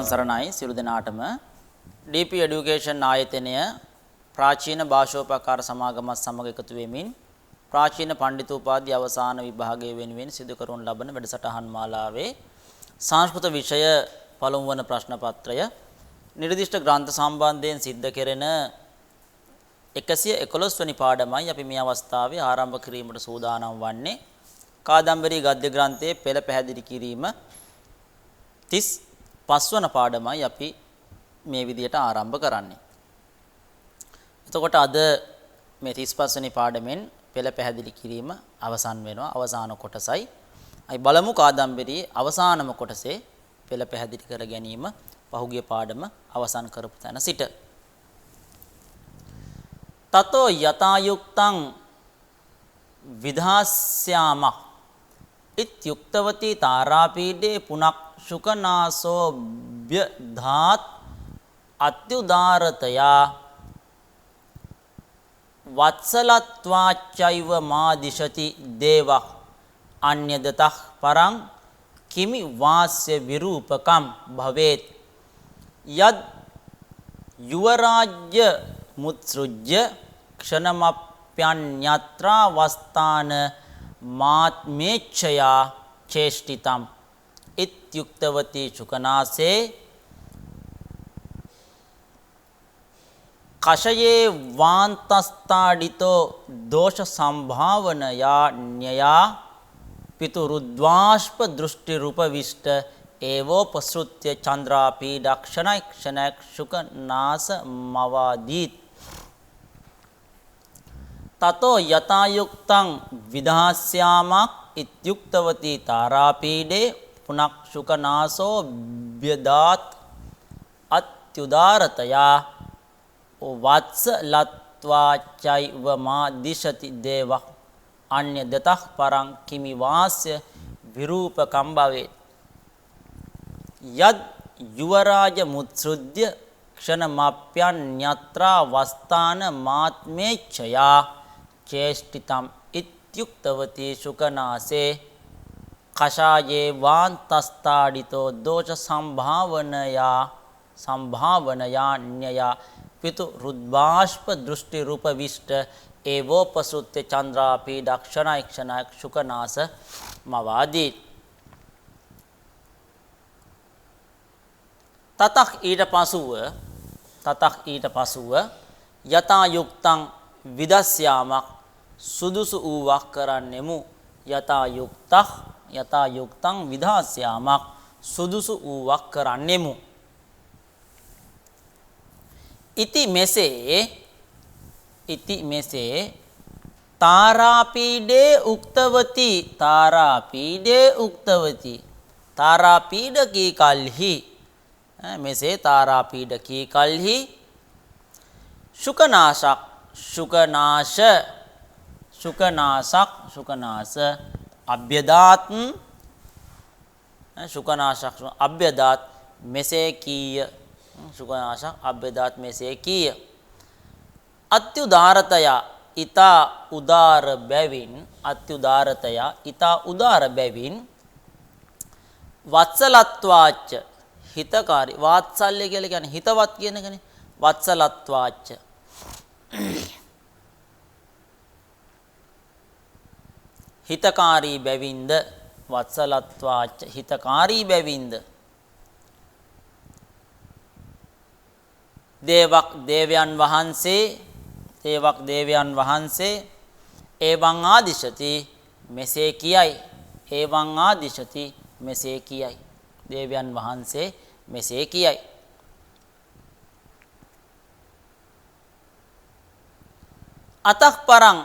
තෙරුවන් සරණයි සියලු දෙනාටම DP Education ආයතනය ප්‍රාචීන භාෂෝපකාර සමාගමත් සමග එකතු වෙමින් ප්‍රාචීන පඬිතුපාධි අවසාන විභාගයේ වෙනුවෙන් සිදු කරන ලබන වැඩසටහන් මාලාවේ සංස්කෘත විෂය පළමු වන ප්‍රශ්න පත්‍රය නිර්දිෂ්ට ග්‍රන්ථ සම්බන්ධයෙන් සිද්ධ කෙරෙන 111 වෙනි පාඩමයි අපි මේ අවස්ථාවේ ආරම්භ කිරීමට සූදානම් වන්නේ. කාදම්බරී ගද්‍ය ග්‍රන්ථයේ පෙළ පැහැදිලි කිරීම 35 වන පාඩමයි අපි මේ විදියට ආරම්භ කරන්නේ. එතකොට අද මේ 35 වෙනි පාඩමෙන් පෙළ පැහැදිලි කිරීම අවසන් වෙනවා. අවසාන කොටසයි. අපි බලමු කාදම්බරී අවසානම කොටසේ පෙළ පැහැදිලි කර ගැනීම පහුගිය පාඩම අවසන් කරපු තැන සිට. තතෝ යතායුක්තං විධාස්යාම ඉත්‍යුක්තවති තාරාපීඩේ පුනක් ශුකනාසෝ බ්‍යධාත් අත්‍යුදාරතයා වත්සලත්වාචෛව මාදිශති දේවः අන්‍යදතః පරං කිමි වාස්‍ය විරූපකම් භවේත් යද් යුවරාජ්‍ය මුත්සෘජ්‍ය ක්ෂණමප්‍යඤ්ඤත්‍රා වස්තාන මාත්මේච්ඡයා චේෂ්ඨිතම් ඉත්‍යුක්තවති චුකනාසේ කෂයේ වාන්තස්තාඩිතෝ දෝෂ සම්භාවනයා ඤයා පිතුරුද්වාෂ්ප දෘෂ්ටි රූපවිෂ්ට ඒවෝපසෘත්‍ය චන්ද්‍රාපීඩක්ෂණයික්ෂණක් ශුකනාස මවාදීත් තතෝ යතායුක්තං විධාස්යාමක් ඉත්‍යුක්තවති තාරාපීඩේ පුනක් ශුකනාසෝ බ්‍යදාත් අත්‍යුදාරතයා වත්ස ලත්වාචෛව මා දිශති දේවः අන්‍යදතः පරං කිමි වාස්‍ය විරූපකම් භවේත් යද් යුවරාජ මුත්සෘජ්‍ය ක්ෂණමප්‍යඤ්ඤත්‍රා වස්තාන මාත්මේච්ඡයා චේෂ්ඨිතම් ඉත්‍යුක්තවති ශුකනාසේ කෂායේ වාන්තස්තාඩිතෝ දෝෂ සම්භාවනයා ඤයා පිතු රුද්වාෂ්ප දෘෂ්ටි රූපවිෂ්ට ඒවෝපසෘත්‍ය චන්ද්‍රාපීඩක්ෂණයික්ෂණක් ශුකනාස මවාදී තතක් ඊට පසුව යතා යුක්තං විදස්යාමක් සුදුසු වූවක් කරන්නෙමු යතා යුක්තං විධාස්යාමක් සුදුසු වූවක් කරන්නෙමු ඉති මෙසේ තාරාපීඩේ උක්තවති තාරාපීඩකී කල්හි මෙසේ තාරාපීඩකී කල්හි ශුකනාස අභ්‍යදාත් අභ්‍යදාත් මෙසේ කීය ශුකනාශක් අභ්‍යදාත් මෙසේ කීය අත්‍යුදාරතයා ඊතා උදාර බැවින් වත්සලත්වාච්ච හිතකාරී වාත්සල්‍ය කියලා කියන්නේ හිතවත් කියන එකනේ වත්සලත්වාච්ච හිතකාරී බැවින්ද වත්සලත්වාච්ච හිතකාරී බැවින්ද දේවයන් වහන්සේ එවං ආදිශති මෙසේ කියයි දේවයන් වහන්සේ මෙසේ කියයි අතක් පරං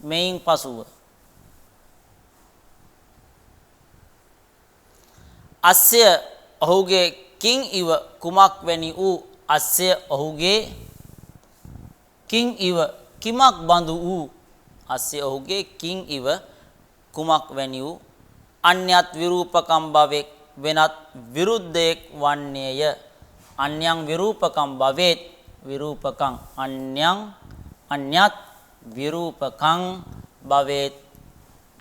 මෙයින් පසුව අස්ය ඔහුගේ කිං ඉව කුමක් වැනි වූ කිමක් බඳු වූ අන්‍යත් විරූපකම් භවෙක් වෙනත් විරුද්ධයෙක් වන්නේය අන්‍යං විරූපකම් භවේත් විරූපකං අන්‍යත් විරූපකං භවේත්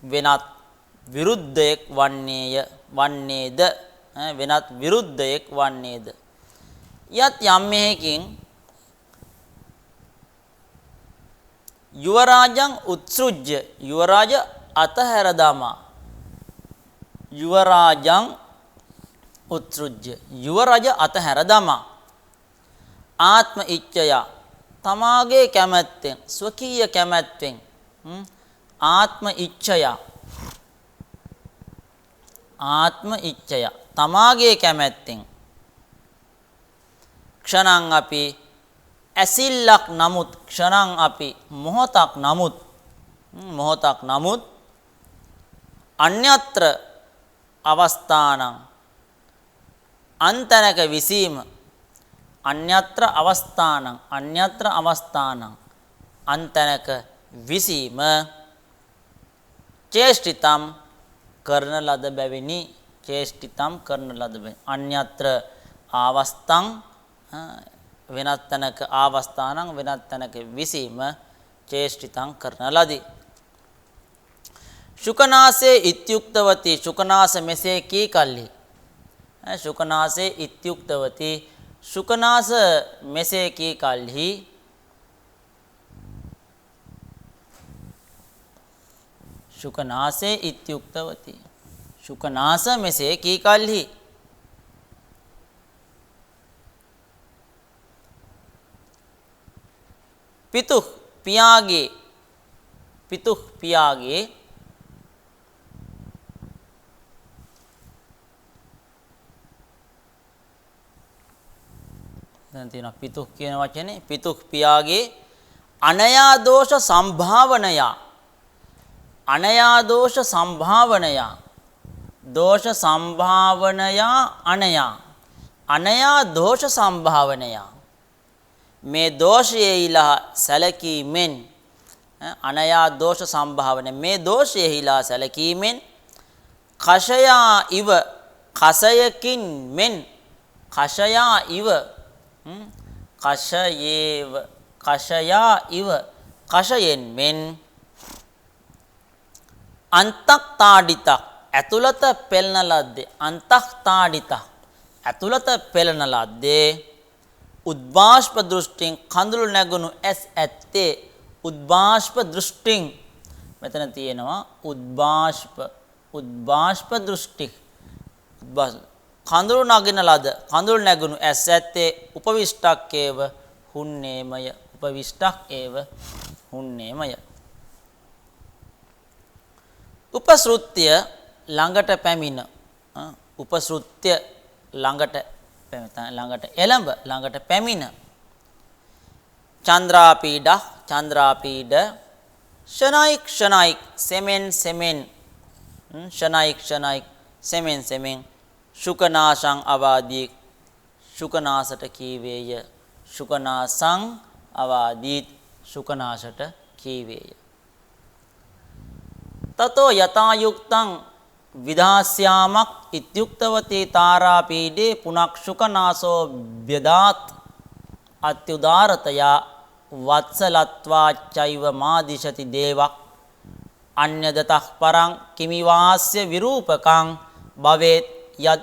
වෙනත් විරුද්ධයෙක් වන්නේද වෙනත් විරුද්ධයෙක් වන්නේද යත් යම් මෙහෙකින් යුවරාජං උත්සෘජ්‍ය යුවරාජ අතහැර දමා යුවරාජං උත්සෘජ්‍ය යුවරාජ අතහැර දමා ආත්ම ඉච්ඡය තමාගේ කැමැත්තෙන් ස්වකීය කැමැත්තෙන් ආත්ම ඉච්ඡය තමාගේ කැමැත්තෙන් ක්ෂණං අපි ඇසිල්ලක් නමුත් ක්ෂණං අපි මොහොතක් නමුත් අන්‍යත්‍ර අවස්ථානං අන්තනක විසීම අන්‍යත්‍ර අවස්ථානං අන්තනක විසීම චේෂ්ඨිතම් කරන ලද බැවිනි අන්‍යත්‍ර ආවස්තං වෙනත් තැනක ආවස්ථානං වෙනත් තැනක විසීම චේෂ්ඨිතං කරන ලදී. ශුකනාසේ ඉත්‍යුක්තවති ශුකනාස මෙසේ කී කල්හි ශුකනාසේ ඉත්‍යුක්තවති ශුකනාස මෙසේ කී කල්හි ශුකනාසේ ඉත්‍යුක්තවති ශුකනාස මෙසේ කී කල්හි පිතුහ් පියාගේ දැන් තියෙනවා පිතුහ් කියන වචනේ පිතුහ් පියාගේ අනයා දෝෂ සම්භාවනයා දෝෂ සම්භාවනයා අනයා දෝෂ සම්භාවනයා මේ දෝෂයෙහිලා සැලකීමෙන් අනයා දෝෂ සම්භාවන මේ දෝෂයෙහිලා සැලකීමෙන් කෂයා ඉව කසයකින් මෙන් කෂයා ඉව කෂයෙන් මෙන් අන්තක් තාඩිතක් ඇතුළත පෙළන ලද්දේ ඇතුළත පෙළන ලද්දේ උද්භාෂ්ප දෘෂ්ටිං කඳුළු නැගුණු ඇස් ඇත්තේ උද්භාෂ්ප දෘෂ්ටිං මෙතන තියෙනවා උද්භාෂ්ප දෘෂ්ටි කඳුළු නැගුණු ඇස් ඇත්තේ උපවිෂ්ටක් ඒව හුන්නේමය උපසෘත්‍ය ළඟට පැමිණ එළඹ ළඟට පැමිණ චන්ද්‍රාපීඩ ෂණයික් සෙමෙන් ශුකනාසං අවාදී ශුකනාසට කීවේය ශුකනාසං අවාදීත් ශුකනාසට කීවේය තතෝ යථායුක්තං විදාස්යාමක් ඉත්‍යුක්තවති තාරාපීඩේ පුනක් ශුකනාසෝ බ්‍යදාත් අත්‍යුදාරතයා වත්සලත්වා චෛව මාදිශති දේවක් අන්‍යදතක් පරං කිමිවාස්‍ය විරූපකං භවේත් යත්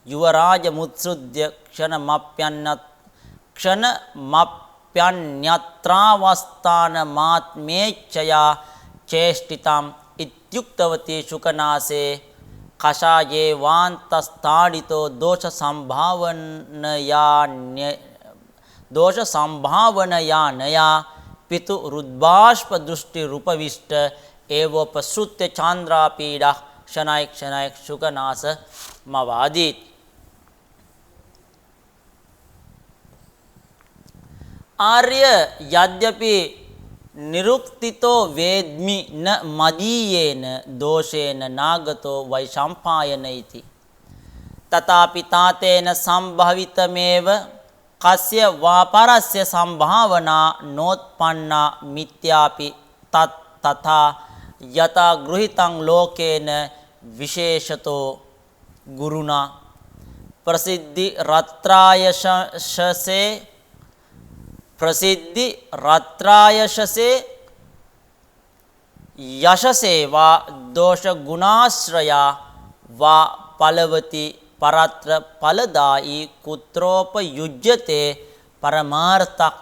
යුවරාජ මුත්සෘද්‍ය ක්ෂණමප්‍යන්‍යත්‍රාවස්ථාන මාත්මේච්ඡයා චේෂ්ඨිතම් ඉත්‍යුක්තවති ශුකනාසේ කෂායේ වාන්තස්ථාඩිතෝ දෝෂ සම්භාවනයානයා පිතු රුද්භාෂ්ප දෘෂ්ටි රූපවිෂ්ට ඒවෝපසෘත්‍ය චාන්ද්‍රාපීඩ ක්ෂණයික් ශුකනාස මවාදීත් ආර්ය යද්‍යපි නිරුක්තිතෝ වේද්මි න මදීයේන දෝෂේන නාගතෝ වෛශම්පායනයිති තථාපි තාතේන සම්භවිතමේව කස්ය වාපරස්ය සම්භාවනා නෝත්පන්නා මිත්‍යාපි තථා යතා ගෘහිතං ලෝකේන විශේෂතෝ ගුරුණා ප්‍රසිද්ධි රත්‍රායශසේ යශසේවා දෝෂ ගුණාශ්‍රයා වා පලවති පරත්‍ර ඵලදායි කුත්‍රෝපයුජ්‍යතේ පරමාර්ථක්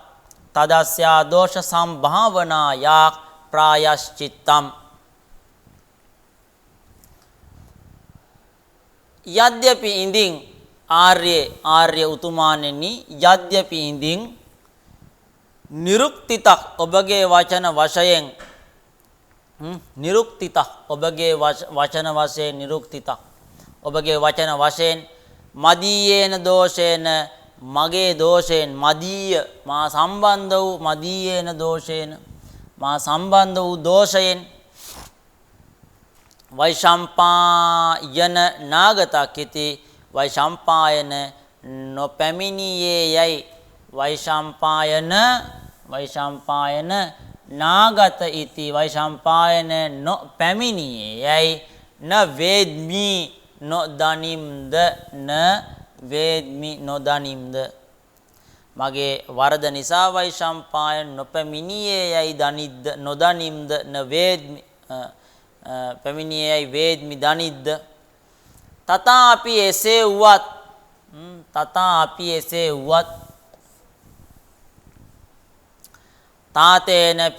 තදස්යා දෝෂ සම්භාවනායා ප්‍රායශ්චිත්තම් යද්‍යපි ඉඳින් ආර්ය උතුමාණෙනි යද්‍යපි ඉඳින් නිරුක්තිතක් ඔබගේ වචන වශයෙන් නිරුක්තිතක් ඔබගේ වචන වශයෙන් නිරුක්තිතක් ඔබගේ වචන වශයෙන් මදීයේන දෝෂේන මගේ දෝෂයෙන් මදීය මා සම්බන්ධ වූ මදීයේන දෝෂේන මා සම්බන්ධ වූ දෝෂයෙන් වෛශම්පායන නාගතක්කිති වෛශම්පායන නොපැමිණියේ යයි වෛශම්පායන නාගත ඉති වෛශම්පායන නොපැමිණියේ යයි න වේද්මි නොදනිම්ද න වේද්මි නොදනිම්ද මගේ වරද නිසා වෛශම්පායන නොපැමිණියේ යයි දනිද්ද නොදනිම්ද න වේද්මි පැමිණියේ යයි වේද්මි දනිද්ද තථාපි එසේ වුවත් තාතේන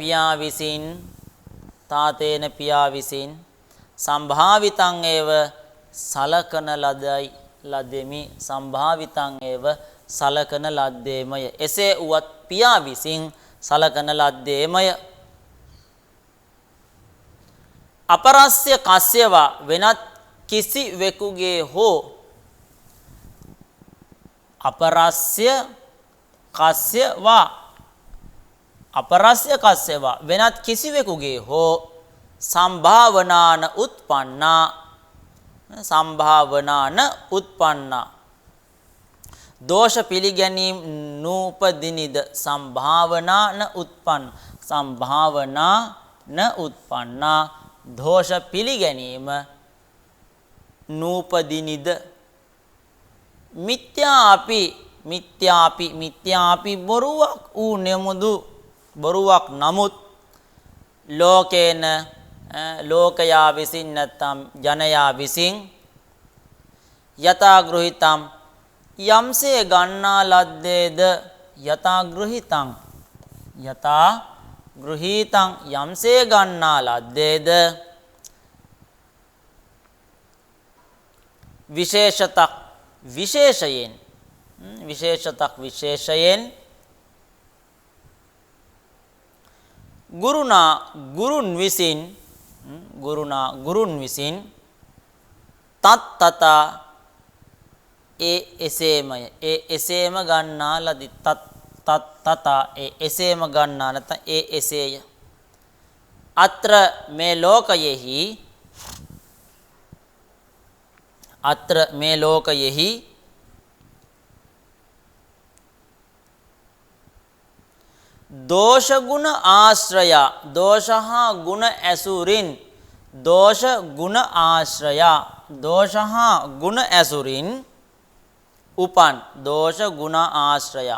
පියා විසින් සම්භාවිතං ඒව සලකන ලදෙමි සම්භාවිතං ඒව සලකන ලද්දේමය එසේ වුවත් පියා විසින් සලකන ලද්දේමය අපරස්ය කස්සයවා වෙනත් කිසිවෙකුගේ හෝ අපරස්ය කස්සයවා වෙනත් කිසිවෙකුගේ හෝ සම්භාවනාන උත්පන්නා දෝෂ පිළිගැනීම් නූපදිනිද සම්භාවනාන උත්පන්නා දෝෂ පිළිගැනීම නූපදිනිද මිත්‍යාපි බොරුවක් වූ නෙමුදු බොරුවක් නමුත් ලෝකයා විසින් නැත්නම් ජනයා විසින් යථාග්‍රහිතම් යම්සේ ගන්නා ලද්දේද යථාග්‍රහිතං යම්සේ ගන්නා ලද්දේද විශේෂයෙන් ගුරුන් විසින් තත් එසේම ගන්නා ලදි එසේම ගන්නා නැත්නම් එසේය අත්‍ර මේ ලෝකයෙහි දෝෂ ගුණ ආශ්‍රය දෝෂ හා ගුණ ඇසුරින් දෝෂ ගුණ ඇසුරින් උපන් දෝෂ ගුණ ආශ්‍රය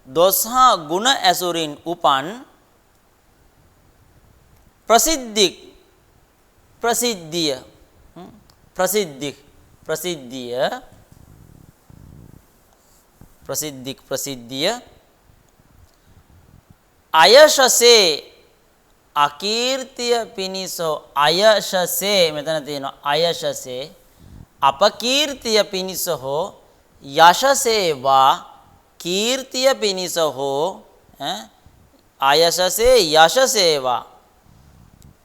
දොස් හා ගුණ ඇසුරින් උපන් ප්‍රසිද්ධිය අයශසේ අකීර්තිය පිණිසෝ අයශසේ මෙතන තියෙනවා අයශසේ අපකීර්තිය පිණිස හෝ යශසේවා කීර්තිය පිණිස හෝ අයශසේ යශසේවා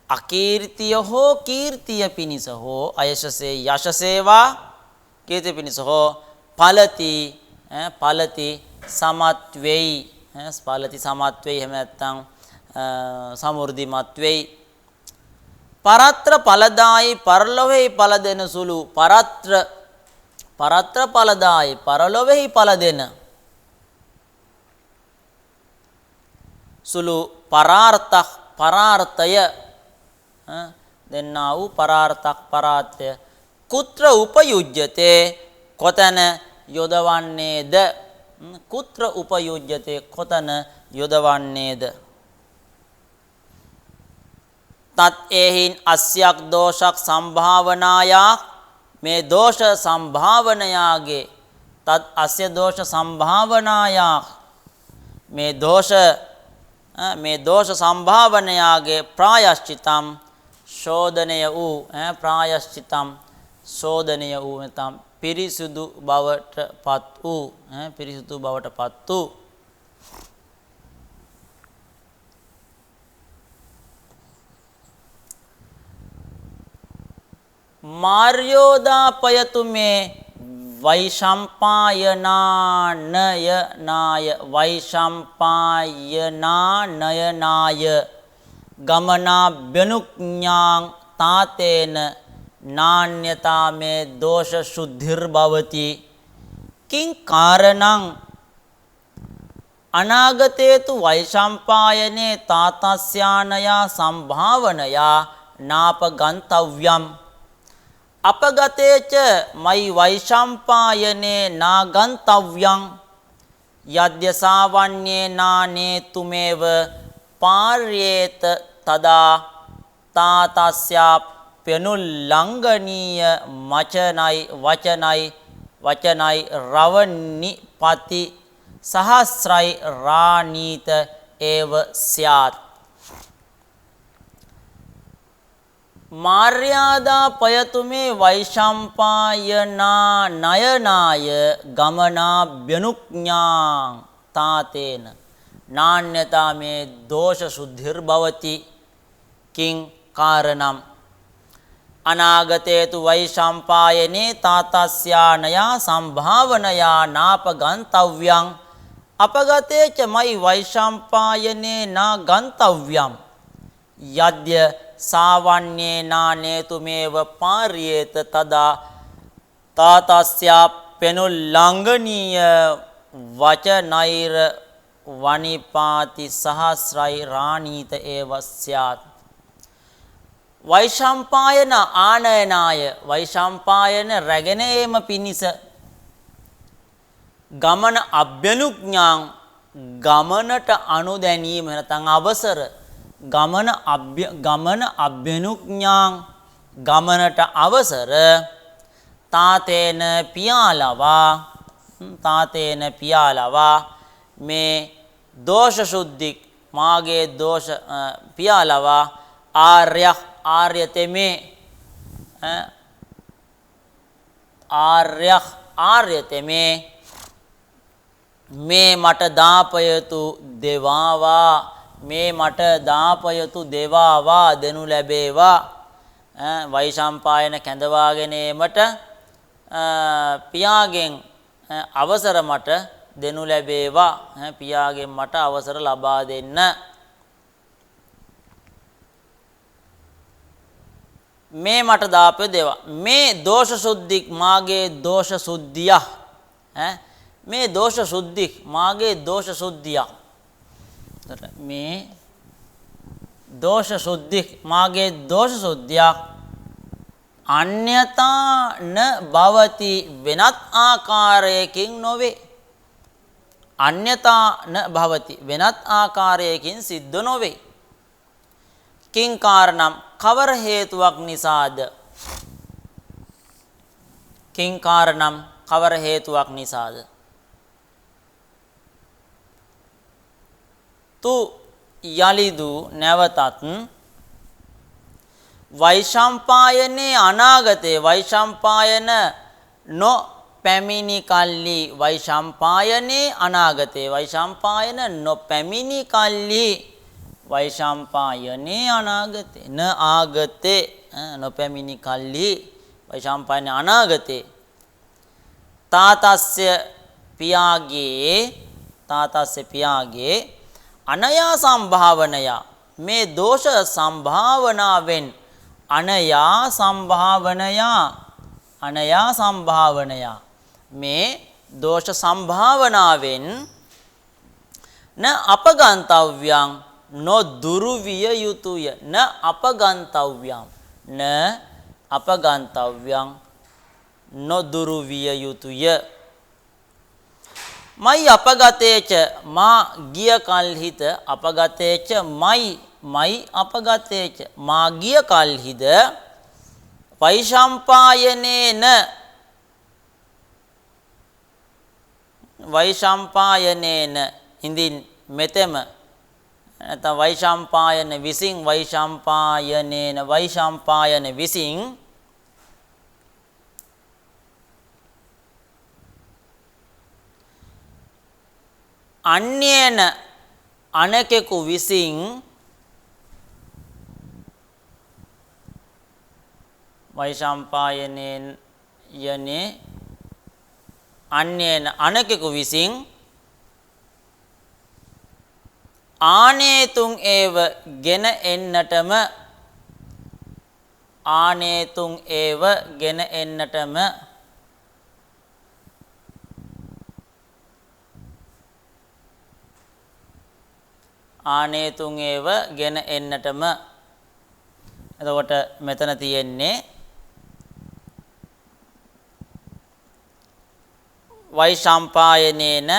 අකීර්තිය හෝ කීර්තිය පිණිස හෝ අයශසේ යශසේවා කීර්තිය පිණිස හෝ ඵලති සමත් වෙයි ඵලති සමත් වෙයි එහෙම නැත්නම් සමෘද්ධිමත් වෙයි පරත්‍ර ඵලදායි පරලොවෙහි ඵල දෙන සුළු පරත්‍ර ඵලදායි පරලොවෙහි ඵල දෙන සුළු පරාර්ථය දෙන්නා වූ පරාර්ථය කුත්‍ර උපයුජ්‍යතේ කොතන යොදවන්නේද කුත්‍ර උපයුජ්‍යතේ කොතන යොදවන්නේද තත් ඒහින් අස්යක් දෝෂක් සම්භාවනායක් මේ දෝෂ සම්භාවනයාගේ තත් අස්ය දෝෂ සම්භාවනායක් මේ දෝෂ සම්භාවනයාගේ ප්‍රායශ්චිතම් ශෝධනය වූ ප්‍රායශ්චිතම් ශෝධනය වූ නැත්නම් පිරිසුදු බවට පත් වූ පිරිසුදු බවට පත් වූ මාර්යෝදාපයතු මේ වෛශම්පායනානයනාය වෛශම්පායනානයනාය ගමනාභ්‍යනුඥාං තාතේන නාන්‍යතා මේ දෝෂ සුද්ධිර්භවති කිං කාරණං අනාගතේතු වෛශම්පායනේ තාතස්යානයා සම්භාවනයා නාපගන්තව්‍යම් අපගතේච මයි වෛශම්පායනේ නාගන්තව්‍යං යද්‍යසාවන්නේ නානේතුමේව පාර්යේත තදා තාතස්යා පෙනුල්ලංඝනීය වචනයි රවනිපති සහස්‍රයි රානීත ඒව ස්යාත් මාර්යාදා පයතුමේ වෛශම්පායනා නයනාය ගමනාභ්‍යනුඥාං තාතේන නාන්‍යතා මේ දෝෂ සුද්ධිර්භවති කිං කාරණම් අනාගතේතු වෛශම්පායනේ තාතස්යානයා සම්භාවනයා නාපගන්තව්‍යං අපගතේච මයි වෛශම්පායනේ නා ගන්තව්‍යම් යද්‍ය සාවන්නේ නානේතුමේව පාර්යේත තදා තාතස්යා පෙනුල්ලංඝනීය වචනෛර වනිපාති සහස්‍රයි රානීත ඒව ස්යාත් වෛශම්පායන ආනයනාය වෛශම්පායන රැගෙන ඒම පිණිස ගමන අභ්‍යනුඥාං ගමනට අනුදැනීම නැත්නම් අවසර ගමන අභ්‍යනුඥාං ගමනට අවසර තාතේන පියාලවා මේ දෝෂ සුද්ධි මාගේ දෝෂ පියාලවා ආර්යතෙමේ මේ මට දාපයතු දෙවාවා දෙනු ලැබේවා වෛශම්පායන කැඳවාගෙන ඒමට පියාගෙන් අවසර මට දෙනු ලැබේවා පියාගෙන් මට අවසර ලබා දෙන්න මේ මට දාපය දේවා මේ දෝෂ සුද්ධි මාගේ දෝෂ සුද්ධිය මේ දෝෂ සුද්ධි මාගේ දෝෂ සුද්ධිය මේ දෝෂ සුද්ධි මාගේ දෝෂ සුද්ධිය අන්‍යතා න භවති වෙනත් ආකාරයකින් නොවේ අන්‍යතා න භවති වෙනත් ආකාරයකින් සිද්ධ නොවේ කිං කාරණම් කවර හේතුවක් නිසාද කිං කාරණම් කවර හේතුවක් නිසාද තු යලිදු නැවතත් වෛශම්පායනේ අනාගතේ වෛශම්පායන නො පැමිණි කල්ලි වෛශම්පායනේ අනාගතේ වෛශම්පායන නො පැමිණි කල්ලි වෛශම්පායනේ අනාගතේ න ආගතේ නොපැමිණි කල්ලි වෛශම්පායනේ අනාගතේ තාතස්ය පියාගේ අනයා සම්භාවනයා මේ දෝෂ සම්භාවනාවෙන් අනයා සම්භාවනයා මේ දෝෂ සම්භාවනාවෙන් න අපගන්තව්‍යං නොදුරු විය යුතුය න අපගන්තව්‍යං නොදුරු විය යුතුය මයි අපගතේච මා ගිය කල්හිත අපගතේච මයි මයි අපගතේච මා ගිය කල්හිද වෛශම්පායනේන හිඳින් මෙතෙම නැත්නම් වෛශම්පායන විසින් වෛශම්පායන විසින් අන්‍යේන අනෙකෙකු විසින් වෛශම්පායනේන යනේ අන්‍යේන අනෙකෙකු විසින් ආනේතුං ඒව ගෙන එන්නටම එතකොට මෙතන තියෙන්නේ වෛශම්පායනේන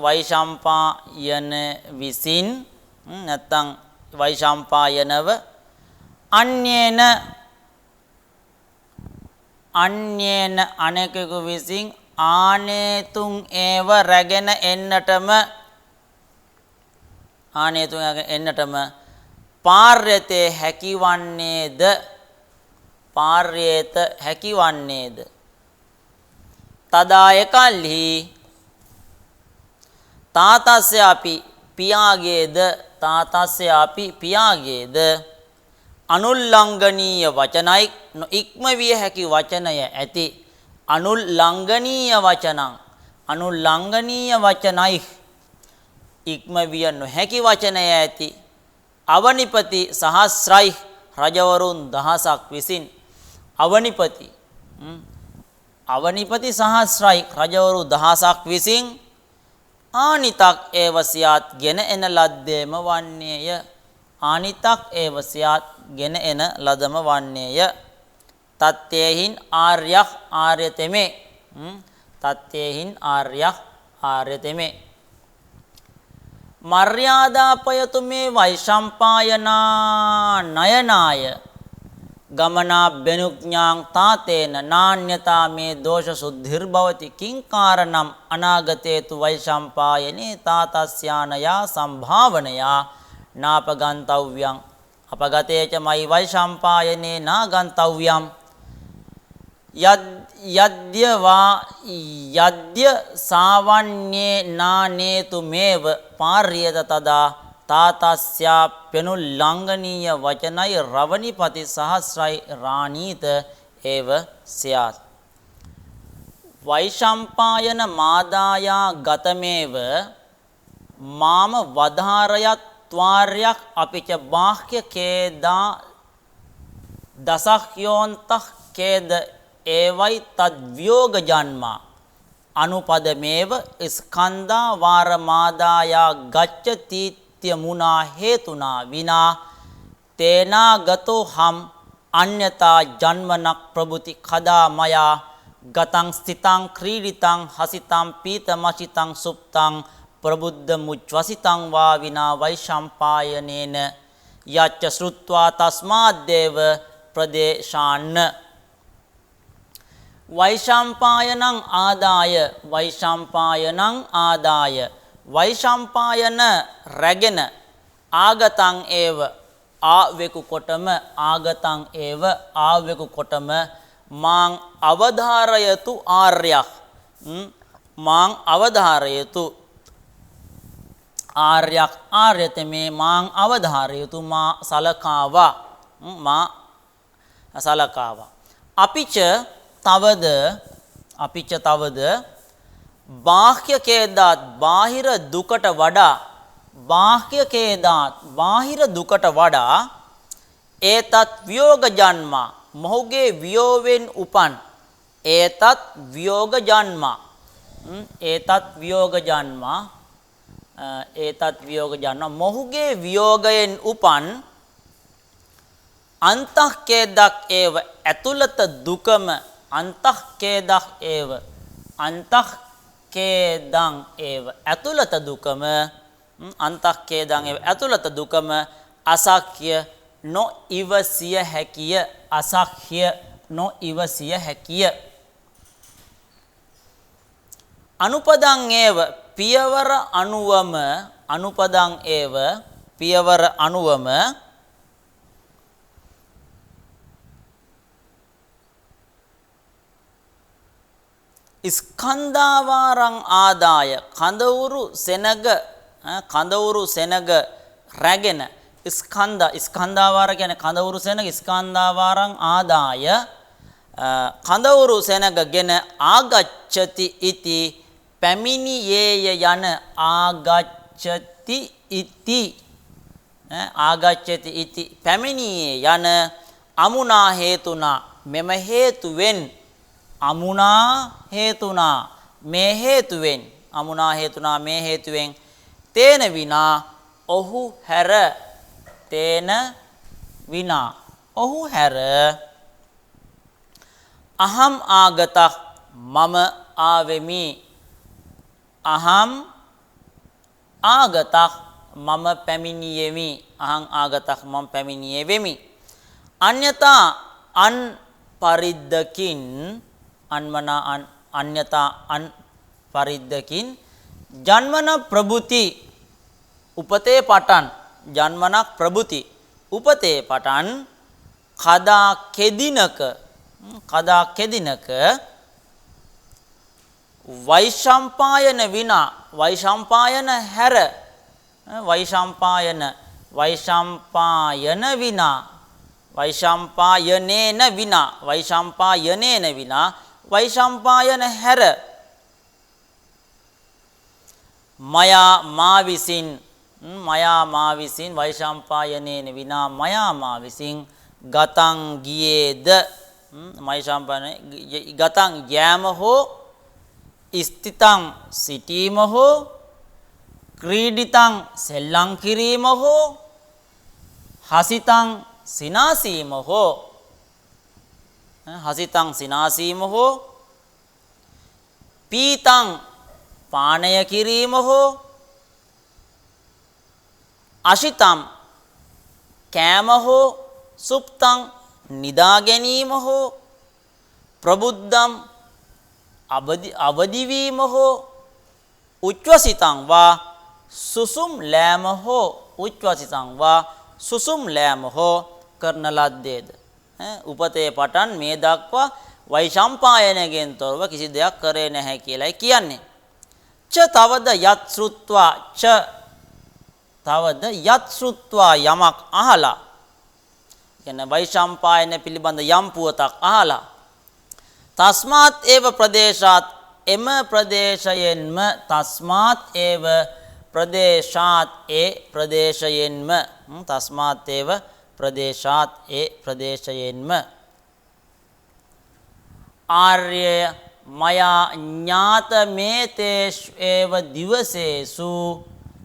වෛශම්පායන විසින් නැත්නම් වෛශම්පායනව අන්‍යේන අනෙකෙකු විසින් ආනේතුං ඒව රැගෙන එන්නටම පාර්යතේ හැකිවන්නේද තදා එකල්හි තාතස්ය අපි පියාගේද අනුල්ලංඝනීය වචනයි නොඉක්මවිය හැකි වචනය ඇති අනුල්ලංඝනීය වචනයි ඉක්මවිය නොහැකි වචනය ඇති අවනිපති සහස්‍රයි රජවරුන් දහසක් විසින් අවනිපති සහස්‍රයි රජවරු දහසක් විසින් ආනිතක් ඒව සියාත් ගෙන එන ලද්දේම වන්නේය තත්තේහින් ආර්යතෙමේ මර්යාදාපයතු මේ වෛශම්පායනා නයනාය ගමනාභ්‍යනුඥාං තාතේන නාඤ්‍යතා මේ දෝෂ සුද්ධිර්භවති කිංකාරණම් අනාගතේතු වෛශම්පායනේ තාතස්යානයා සම්භාවනයා නාපගන්තව්‍යං අපගතේච මයි වෛශම්පායනේ නාගන්තව්‍යං යද්‍ය සාවන්නේ නානේතු මේව පාර්යත තදා තාතස්යාප්‍යනුල්ලංඝනීය වචනයි රවණිපති සහස්‍රයි රාණීත ඒව ස්යාත් වෛශම්පායන මාදායා ගතමේව මාම වධාරයත් ත්වාර්යක් අපිච බාහ්‍ය කේදා දසහ්‍යෝන්තః කේද ඒවයි තද්වියෝග ජන්මා අනුපදමේව ස්කන්ධා වාරමාදායා ගච්ඡති මුනා හේතුනා විනා තේනා ගතෝ හම් අඤ්ඤතා ජන්මනක් ප්‍රබුති කදා මයා ගතං ස්ථිතං ක්‍රීඩිතං හසිතං පීතමචිතං සුප්තං ප්‍රබුද්ධ මුච්වසිතං වා විනා වෛශම්පායනේන යච්ච ශ්‍රුත්වා තස්මාද්දේව ප්‍රදේශාන්න වෛශම්පායනං ආදාය වෛශම්පායන රැගෙන ආගතං ඒව ආවෙකු කොටම මාං අවධාරයතු ආර්යතමේ මාං අවධාරයතු මා සලකාවා අපිච තවද බාහ්‍ය කේදාත් බාහිර දුකට වඩා ඒතත් වියෝග ජන්මා මොහුගේ වියෝවෙන් උපන් වියෝග මොහුගේ වියෝගයෙන් උපන් අන්තఃකේදක් ඒව ඇතුළත දුකම ඇතුළත දුකම අසක්්‍ය නොඉවසිය හැකිය. අසක්්‍ය නොඉවසිය හැකිය. අනුපදං ඒව පියවර අනුවම අනුපදං ඒව පියවර අනුවම ස්කන්ධාවාරං ආදාය කඳවුරු සෙනග රැගෙන ස්කන්ධාවාර කියන්නේ කඳවුරු සෙනග ස්කන්ධාවාරං ආදාය කඳවුරු සෙනගගෙන ආගච්ඡති ඉති පැමිණියේය යන ආගච්ඡති ඉති ආගච්ඡති ඉති පැමිණියේ යන අමුනා හේතුනා මෙම හේතුවෙන් අමුනා හේතුනා මේ හේතුවෙන් අමුනා හේතුනා මේ හේතුවෙන් තේන විනා ඔහු හැර තේන විනා ඔහු හැර අහම් ආගතක් මම ආවෙමි අහම් ආගතක් මම පැමිණියෙමි අහං ආගතක් මම පැමිණියේ වෙමි අඤ්ඤතා අන් පරිද්දකින් අන්මනා අඤ්ඤතා අන් පරිද්දකින් ජන්මන ප්‍රභුති උපතේ පටන් ජන්මනක් ප්‍රභුති උපතේ පටන් කදා කෙදිනක වෛශම්පායන විනා වෛශම්පායන හැර වෛශම්පායන විනා වෛශම්පායනේන විනා වෛශම්පායන හැර මයා මා විසින් වෛශම්පායනේන විනා මයා මා විසින් ගතං ගියේද වෛශම්පායන ගතං යෑම හෝ ස්ථිතං සිටීම හෝ ක්‍රීඩිතං සෙල්ලම් කිරීම හෝ හසිතං සිනාසීම හෝ පීතං පානය කිරීම හෝ අශිතං කෑම හෝ සුප්තං නිදා ගැනීම හෝ ප්‍රබුද්ධං අවදිවීම හෝ උච්ච්වසිතං වා සුසුම් ලෑම හෝ කරන ලද්දේද උපතේ පටන් මේ දක්වා වෛශම්පායනයෙන් තොරව කිසි දෙයක් කරේ නැහැ කියලායි කියන්නේ තවද යත් ශ්‍රුත්වා යමක් අහලා කියන්නේ වෛශම්පායන පිළිබඳ යම් පුවතක් අහලා තස්මාත් ඒව ප්‍රදේශාත් එම ප්‍රදේශයෙන්ම තස්මාත් ඒව ප්‍රදේශාත් ඒ ප්‍රදේශයෙන්ම තස්මාත් ඒව ප්‍රදේශාත් ඒ ප්‍රදේශයෙන්ම ආර්ය මයා ඥාත මේතේෂු ඒව දිවසේසු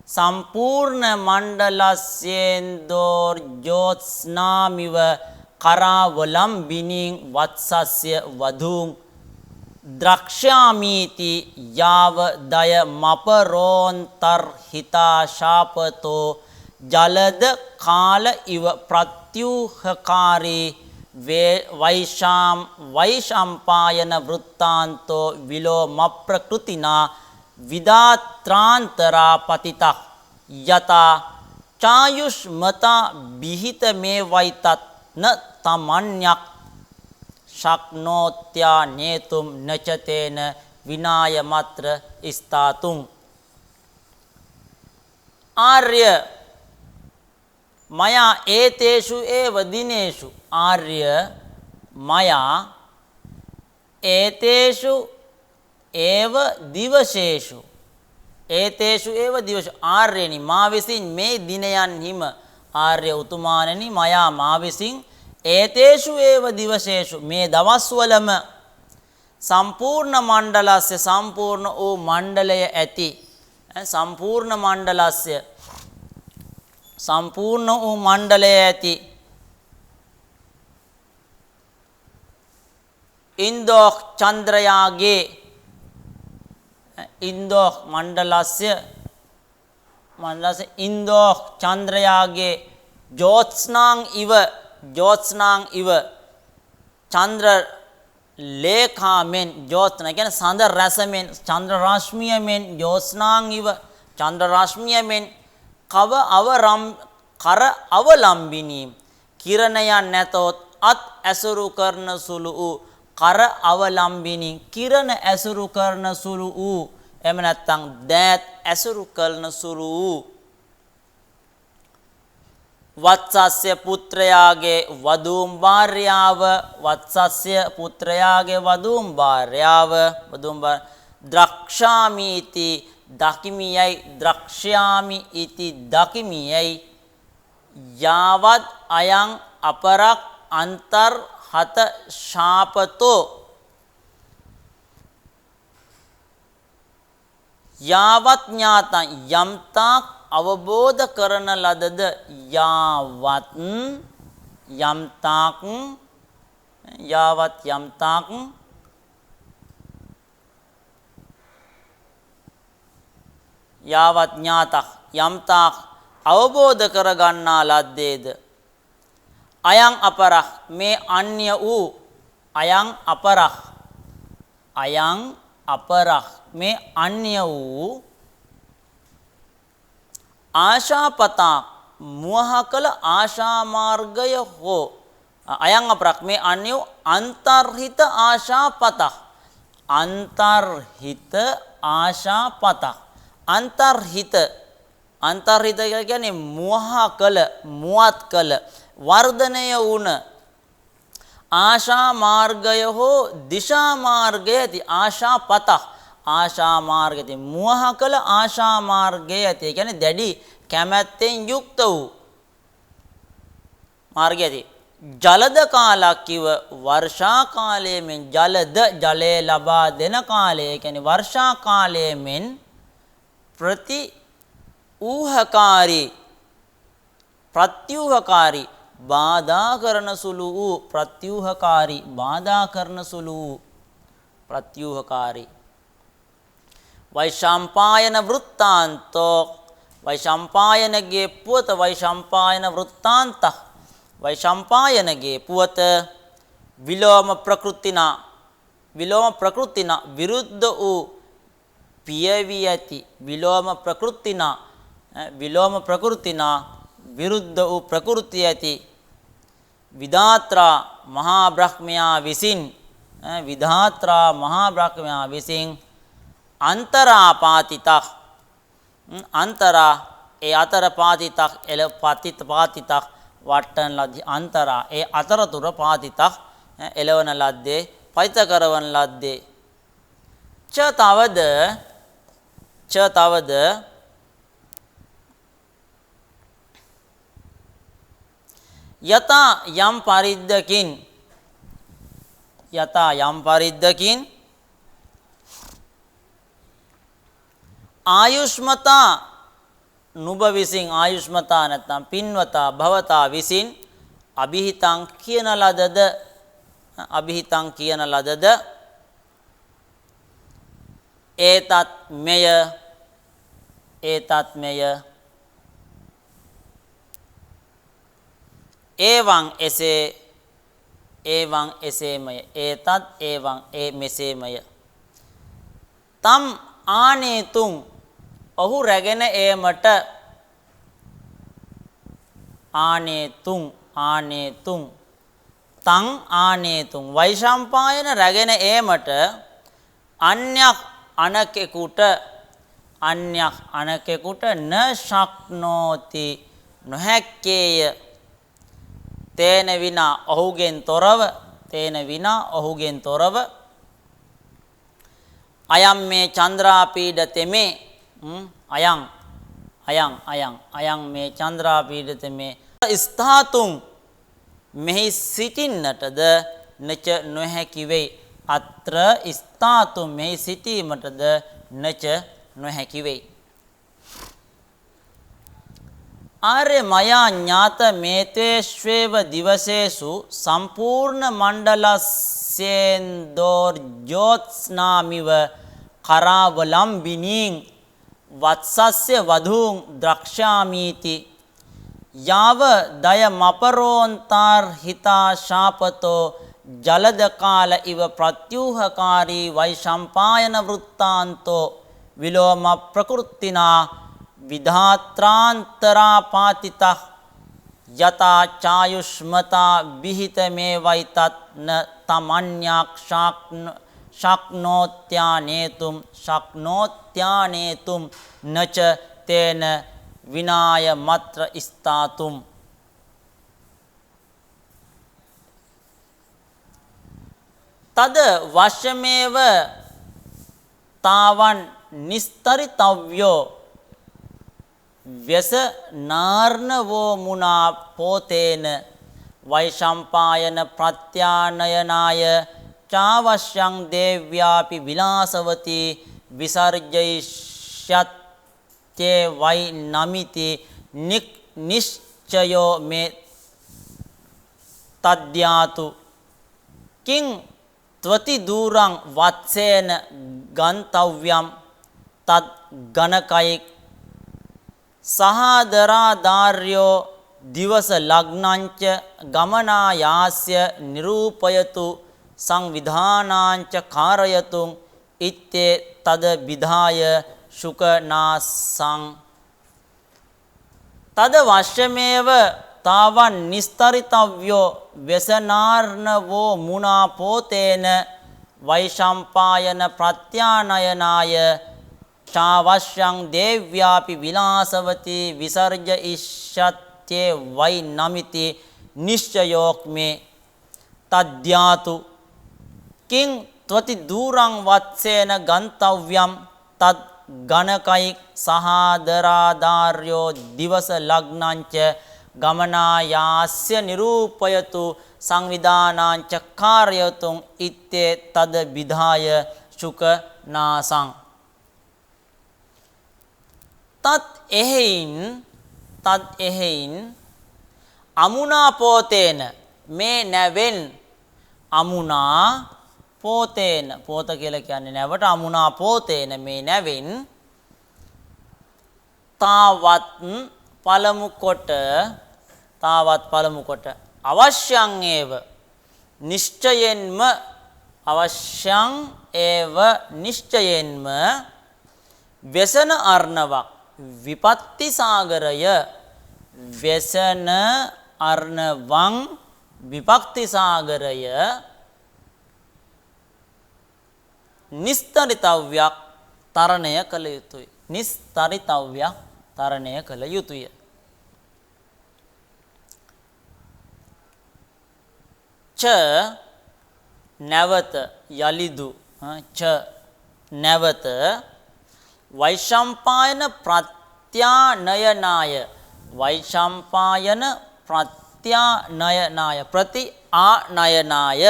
සම්පූර්ණ මණ්ඩලස්යේන්දෝර් ජෝත්ස්නාමිව කරාවලම්බිනින් වත්සස්ය වධූන් ද්‍රක්ෂාමීති යාව දය මපරෝන්තර් හිතා ශාපතෝ ජලද කාල ඉව ප්‍රත්‍යූහකාරී වෛශම්පායන වෘත්තාන්තෝ විලෝම ප්‍රකෘතිනා විදාත්‍රාන්තරා පතිතක් යතා චායුෂ්මතා බිහිත මේ වයිතත් න තමන්යක් ශක්නෝත්‍යා නේතුම් නචතේන විනාය මත්‍ර ස්ථාතුම් ආර්ය මයා ඒතේෂු ඒව දිනේෂු ආර්ය මයා ඒතේෂු ඒව දිවසේෂු ඒතේෂු ඒව දිවසේෂු ආර්යනි මා විසින් මේ දිනයන්හිම ආර්ය උතුමාණනි මයා මා විසින් ඒතේෂු ඒව දිවසේෂු මේ දවස්වලම සම්පූර්ණ මණ්ඩලස්ය සම්පූර්ණ වූ මණ්ඩලය ඇති සම්පූර්ණ මණ්ඩලස්ය සම්පූර්ණ වූ මණ්ඩලය ඇති ඉන්දෝක් චන්ද්‍රයාගේ ඉන්දෝක් මණ්ඩලස්ය ඉන්දෝක් චන්ද්‍රයාගේ ජෝත්ස්නාං ඉව චන්ද්‍ර ලේඛාමෙන් ජෝත්ස්නා කියන්නේ සඳ රසමෙන් චන්ද්‍ර රශ්මියමෙන් ජෝත්ස්නාං ඉව චන්ද්‍ර රශ්මියමෙන් කර අවලම්බිනී කිරණයන් නැතොත් අත් ඇසුරු කරන සුළු වූ කර අවලම්බිනී කිරණ ඇසුරු කරන සුළු වූ එහෙම නැත්නම් දෑත් ඇසුරු කරන සුළු වූ වත්සස්ය පුත්‍රයාගේ වදූම් භාර්යාව ද්‍රක්ෂාමීති දකිමියයි ද්‍රක්ෂාමි ඉති දකිමියයි යාවත් අයං අපරක් අන්තර් හත ශාපතෝ යාවත් ඥාතං යම්තාක් අවබෝධ කරන ලදද යාවත් යම්තාක් යාවත් ඥාතක් යම්තාක් අවබෝධ කරගන්නා ලද්දේද අයං අපරක් මේ අන්‍ය වූ අයං අපරක් මේ අන්‍ය වූ ආශාපතා මුවහ කළ ආශා මාර්ගය හෝ අයං අපරක් මේ අන්‍ය වූ අන්තර්හිත ආශාපතා අන්තර්හිත කියන්නේ මුවත් කළ වර්ධනය වුණ ආශා මාර්ගය හෝ දිශා මාර්ගය ඇති ආශා මාර්ගය මුවහ කළ ආශා මාර්ගය ඇති කියන්නේ දැඩි කැමැත්තෙන් යුක්ත වූ මාර්ගය ඇති ජලද කාලක් කිව වර්ෂා කාලයේ මෙන් ජලය ලබා දෙන කාලය කියන්නේ වර්ෂා කාලයේ මෙන් ප්‍රත්‍යූහකාරී බාධා කරන සුළු වූ ප්‍රත්‍යූහකාරී වෛශම්පායන වෘත්තාන්තෝ වෛශම්පායනගේ පුවත වෛශම්පායන වෘත්තාන්ත වෛශම්පායනගේ පුවත විලෝම ප්‍රකෘතිනා විරුද්ධ වූ පියවි ඇති විලෝම ප්‍රකෘතිනා විරුද්ධ වූ ප්‍රකෘති ඇති විධාත්‍රා මහා බ්‍රහ්මයා විසින් අන්තරාපාතිතක් ඒ අතර පාතිතක් පාතිතක් වට්ටන ලද්දේ අන්තරා ඒ අතරතුර පාතිතක් එළවන ලද්දේ පයිත කරවන ලද්දේ ච තවද යතා යම් පරිද්දකින් ආයුෂ්මතා නුඹ විසින් ආයුෂ්මතා නැත්නම් පින්වතා භවතා විසින් අභිහිතං කියන ලදද ඒතත් මෙය ඒවං එසේමය ඒතත් ඒවං මෙසේමය තම් ආනේතුං ඔහු රැගෙන ඒමට ආනේතුං තං ආනේතුං වෛශම්පායන රැගෙන ඒමට අන්‍යක් අනකෙකුට න ශක්නෝති නොහැක්කේය තේන විනා ඔහුගෙන් තොරව අයම් මේ චන්ද්‍රාපීඩතෙමේ අයං මේ චන්ද්‍රාපීඩතෙමේ ස්ථාතුන් මෙහි සිටින්නටද නච නොහැකි වෙයි අත්‍ර ස්ථාතුන් මෙහි සිටීමටද නච නොහැකි වෙයි ආර්ය මයා ඥාත මේතේශ්වේව දිවසේසු සම්පූර්ණ මණ්ඩලස්සෙන්දෝර්ජෝත්ස්නාමිව කරාවලම්බිනීන් වත්සස්ය වධූන් ද්‍රක්ෂාමීති යාව දය මපරෝන්තාර් හිතා ශාපතෝ ජලද කාල ඉව ප්‍රත්‍යූහකාරී වෛශම්පායන වෘත්තාන්තෝ විලෝම ප්‍රකෘතිනා විධාත්‍රාන්තරා පාතිතක් යතා චායුෂ්මතා විහිත මේ වයිතත් න තමන්යක් ශක්නෝත්‍යානේතුම් නච තේන විනාය මත්‍ර ස්ථාතුම්. තද වශමේව තාවන් නිස්තරිතව්‍යෝ ව්‍යස නාර්ණවෝ මුනා පෝතේන වෛශම්පායන ප්‍රත්‍යානයනාය චාවශ්‍යං දේව්‍යාපි විලාසවති විසර්ජයිෂ්‍යත්තේ වෛ නමිති නිශ්චයෝ මේ තද්‍යාතු කිං ත්වති දූරං වත්සේන ගන්තව්‍යම් තත් ගණකයික් සහදරාධාර්යෝ දිවස ලග්නංච ගමනායාස්‍ය නිරූපයතු සංවිධානාංච කාරයතුං ඉත්තේ තද විධාය ශුකනාසං. තද වශ්‍යමේව තාවන් නිස්තරිතව්‍යෝ ව්‍යසනාර්ණවෝ මුනා පෝතේන වෛශම්පායන ප්‍රත්‍යානයනාය චාවශ්‍යං දේව්‍යාපි විලාසවති විසර්ජයිෂ්‍යත්තේ වෛ නමිති නිශ්චයෝක් මේ තද්‍යාතු කිං ත්වති දූරං වත්සේන ගන්තව්‍යම් තත් ගණකයික් සහදරාධාර්යෝ දිවස ලග්නංච ගමනායාස්‍ය නිරූපයතු සංවිධානාංච කාර්යතුං ඉත්තේ තද විධාය ශුකනාසං. තත් එහෙයින් අමුනා පෝතේන මේ නැවෙන් අමුනා පෝතේන පෝත කියලා කියන්නේ නැවට අමුනා පෝතේන මේ නැවෙන් තාවත් පළමු කොට අවශ්‍යං ඒව නිශ්චයෙන්ම අවශ්‍යං ඒව නිශ්චයෙන්ම ව්‍යසන අර්ණවක් විපත්ති සාගරය ව්‍යසන අර්ණවං විපක්ති සාගරය නිස්තරිතව්‍යක් තරණය කළ යුතුය. නිස්තරිතව්‍යක් තරණය කළ යුතුය. ච නැවත යලිදු නැවත වෛශම්පායන ප්‍රත්‍යානයනාය වෛශම්පායන ප්‍රත්‍යානයනාය ප්‍රති ආනයනාය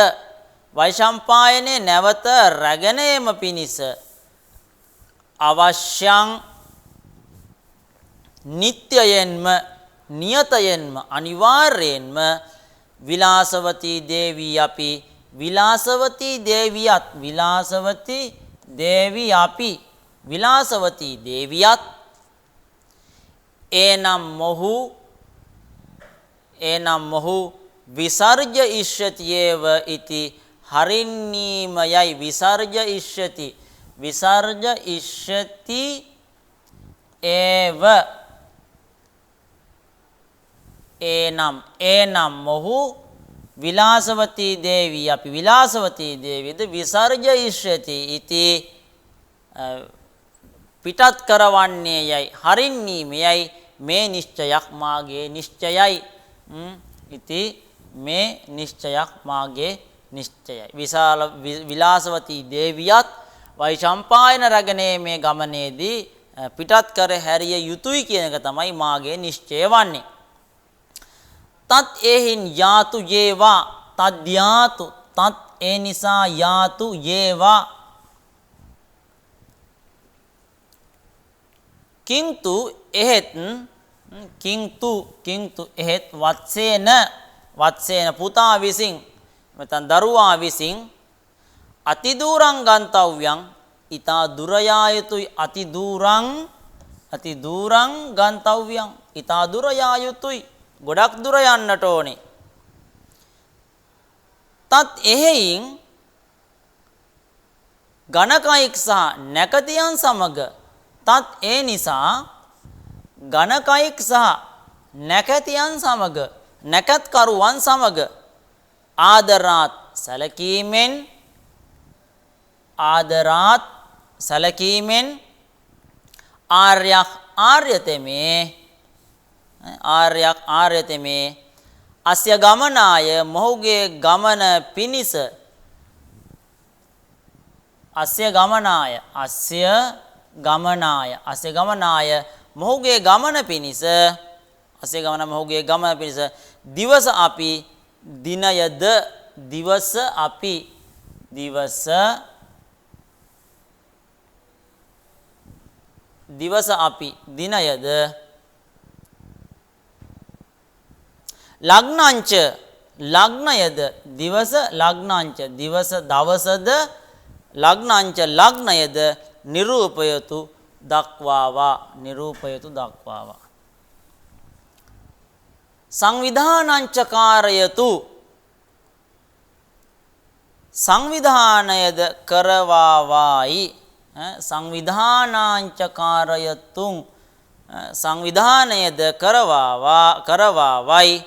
වෛශම්පායනේ නැවත රැගෙනීම පිණිස අවශ්‍යං නිත්‍යයෙන්ම නියතයෙන්ම අනිවාර්යෙන්ම විලාසවතී දේවී අපි විලාසවතී දේවියත් විලාසවතී දේවියත් එනම් මොහු විසර්ජ ඉෂ්‍යතියේව ඉති හරින්නීමයයි විසර්ජ ඉෂ්‍යති ඒව එනම් මොහු විලාසවතී දේවී අපි විලාසවතී දේවිද විසර්ජ ඉෂ්‍යති ඉති පිටත් කරවන්නේ යයි හරින්නීමයයි මේ නිශ්චයක් මාගේ නිශ්චයයි ඉති මේ නිශ්චයක් මාගේ නිශ්චයයි. විලාසවතී දේවියත් වෛශම්පායන රැගනේ මේ ගමනේදී පිටත් කර හැරිය යුතුයි කියන එක තමයි මාගේ නිශ්චය වන්නේ. තත් එහින් යාතු යේවා තද්යාතු තත් ඒ නිසා යාතු යේවා කින්තු එහෙත් වත්සේන පුතා විසින් මෙතන දරුවා විසින් අතිදූරං ගන්තව්‍යං ඊතා දුර යා යුතුයි අතිදූරං ගන්තව්‍යං ඊතා දුර යා යුතුයි. ගොඩක් දුර යන්නට ඕනේ. තත් එහෙයින් ඝනකයික් සහ නැකතියන් සමග තත් ඒ නිසා ඝනකයික් සහ නැකතියන් සමග නැකත්කරුවන් සමග ආදරාත් සැලකීමෙන් ආර්යතමේ අස්ය ගමනාය මොහුගේ ගමන පිණිස අස්ය ගමනාය මොහුගේ ගමන පිණිස දිවස අපි දිනයද දිනයද ලග්නංච ලග්නයද දිවස ලග්නංච දවසද ලග්නංච ලග්නයද නිරූපයතු දක්වාවා සංවිධානංච කාරයතු සංවිධානයද කරවාවායි සංවිධානාංච කාරයතුං සංවිධානයද කරවාවයි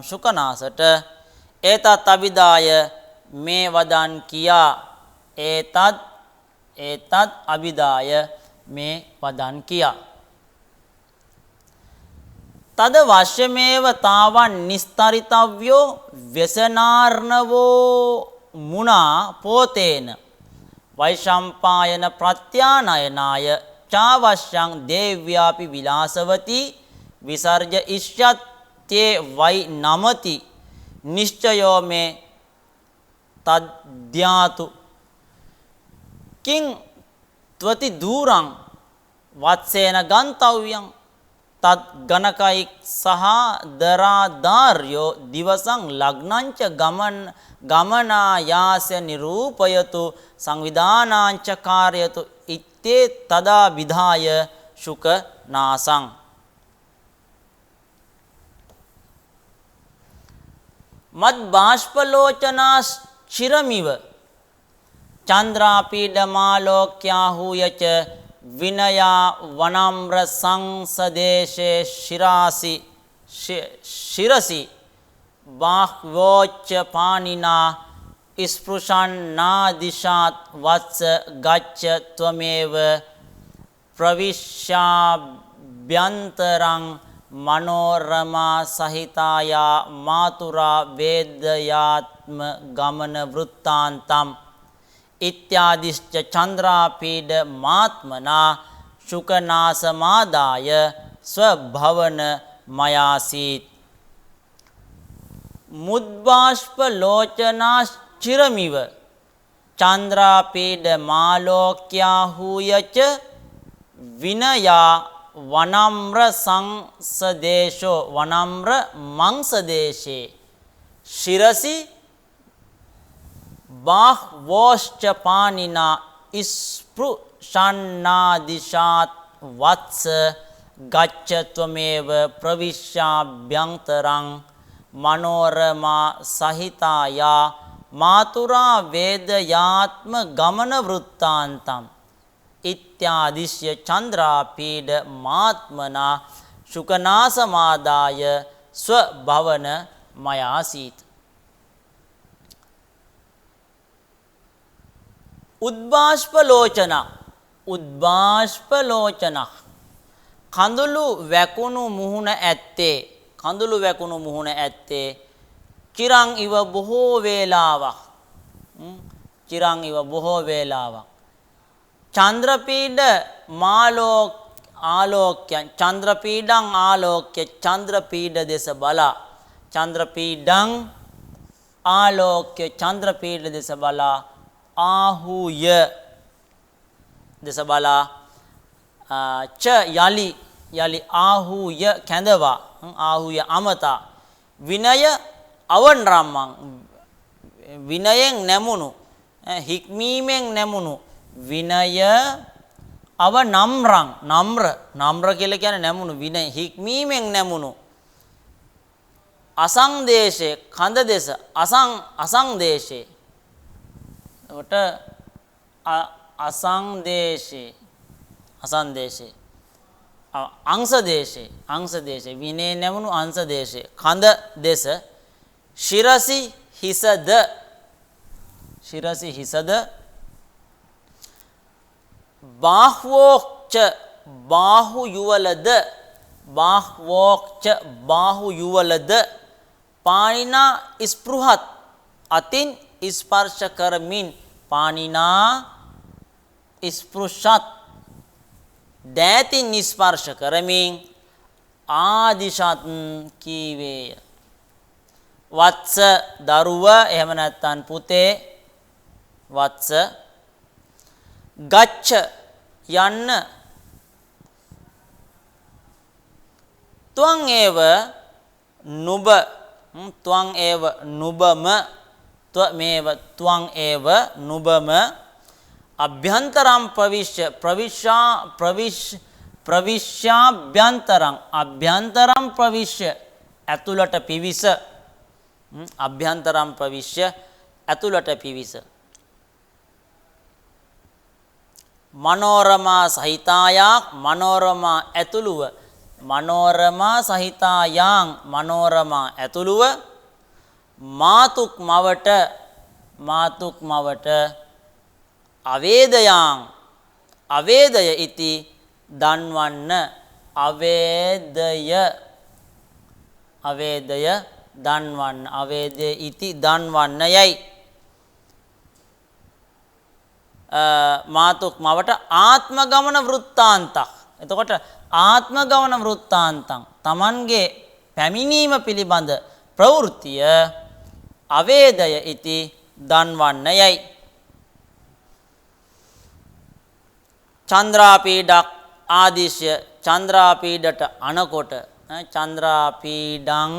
ශුකනාසට ඒතත් අභිදාය මේ වදන් කියා ඒතත් අභිදාය මේ වදන් කියා තද වශ්‍යමේව තාවන් නිස්තරිතව්‍යෝ ව්‍යසනාර්ණවෝ මුනා පෝතේන වෛශම්පායන ප්‍රත්‍යානයනාය චාවශ්‍යං දේව්‍යාපි විලාසවති විසර්ජ ඉෂ්‍යත්තේ වයි නමති නිශ්චයෝ මේ තද්්‍යාතු කිං ත්වති දූරං වත්සේන ගන්තව්‍යං තත් ගණකයික් සහ දරාධාර්යෝ දිවසං ලග්නංච ගමනායාස නිරූපයතු සංවිධානාංච කාර්යතු ඉත්තේ තදා විධාය ශුක නාසං මත් බාෂ්පලෝචනා චිරමිව චන්ද්‍රාපීඩමාලෝක්‍යාහූයච විනයා වනම්ර සංසදේශේ ශිරසි බාහ්වෝච්ච පානිනා ස්පෘශන්නාදිශාත් වත්ස ගච්ඡ ත්වමේව ප්‍රවිශ්‍යාභ්‍යන්තරං මනෝරමා සහිතායා මාතුරා වේදයාත්ම ගමන වෘත්තාන්තම් ඉත්‍යාදිශ්ච චන්ද්‍රාපීඩ මාත්මනා ශුකනාසමාදාය ස්වභවන මයාසීත් මුද්බාෂ්පලෝචනාශ්චිරමිව චන්ද්‍රාපීඩ මාලෝක්‍යාහූයච විනයා වනම්ර මංසදේශේ ශිරසි බාහ්වෝශ්ච පානිනා ස්පෘශන්නාදිශාත් වත්ස ගච්ඡ ත්වමේව ප්‍රවිශ්‍යාභ්‍යන්තරං මනෝරමා සහිතායා මාතුරා වේදයාත්ම ගමන වෘත්තාන්තම් ඉත්‍යාදිශ්‍ය චන්ද්‍රාපීඩ මාත්මනා ශුකනාසමාදාය ස්වභවන මයාසීත් උද්බාෂ්පලෝචන කඳුළු වැකුණු මුහුණ ඇත්තේ චිරං ඉව බොහෝ වේලාවක් චන්ද්‍රපීඩං ආලෝක්‍ය චන්ද්‍රපීඩ දෙස බලා ආහුය දෙස බලා ච යලි ආහුය කැඳවා ආහුය අමතා විනය අවන්රම්මං විනයෙන් නැමුණු හික්මීමෙන් නැමුණු විනය අව නම්රං නම්ර කියලා කියන්නේ නැමුණු විනය හික්මීමෙන් නැමුණු අසංදේශේ කඳ දේශ අසංදේශේ එතකොට අසංදේශේ අංශ දේශේ විනය නැමුණු අංශ දේශේ කඳ දේශ ශිරසි හිසද බාහු යුවලද පාණිනා ස්පෘහත් අතින් ස්පර්ශ කරමින් පාණිනා ස්පෘශත් දෑතින් ස්පර්ශ කරමින් ආදිශත් කීවේය. වත්ස දරුව එහෙම නැත්නම් පුතේ වත්ස ගච්ඡ යන්න ත්වං ඒව නුබම අභ්‍යන්තරම් ප්‍රවිශ්‍යාභ්‍යන්තරං අභ්‍යන්තරම් ප්‍රවිශ්‍ය ඇතුළට පිවිස අභ්‍යන්තරම් ප්‍රවිශ්‍ය ඇතුළට පිවිස මනෝරමා සහිතායාක් මනෝරමා ඇතුළුව මනෝරමා සහිතායාං මනෝරමා ඇතුළුව මාතුක් මවට අවේදයාං අවේදය ඉති දන්වන්න අවේදය දන්වන්න අවේදය ඉති දන්වන්න යයි මාතුක් මවට ආත්ම ගමන වෘත්තාන්තක්. එතකොට ආත්ම ගමන වෘත්තාන්තං තමන්ගේ පැමිණීම පිළිබඳ ප්‍රවෘත්තිය අවේදය ඉති දන්වන්න යයි. චන්ද්‍රාපීඩක් ආදිශ්‍ය චන්ද්‍රාපීඩට අනකොට චන්ද්‍රාපීඩං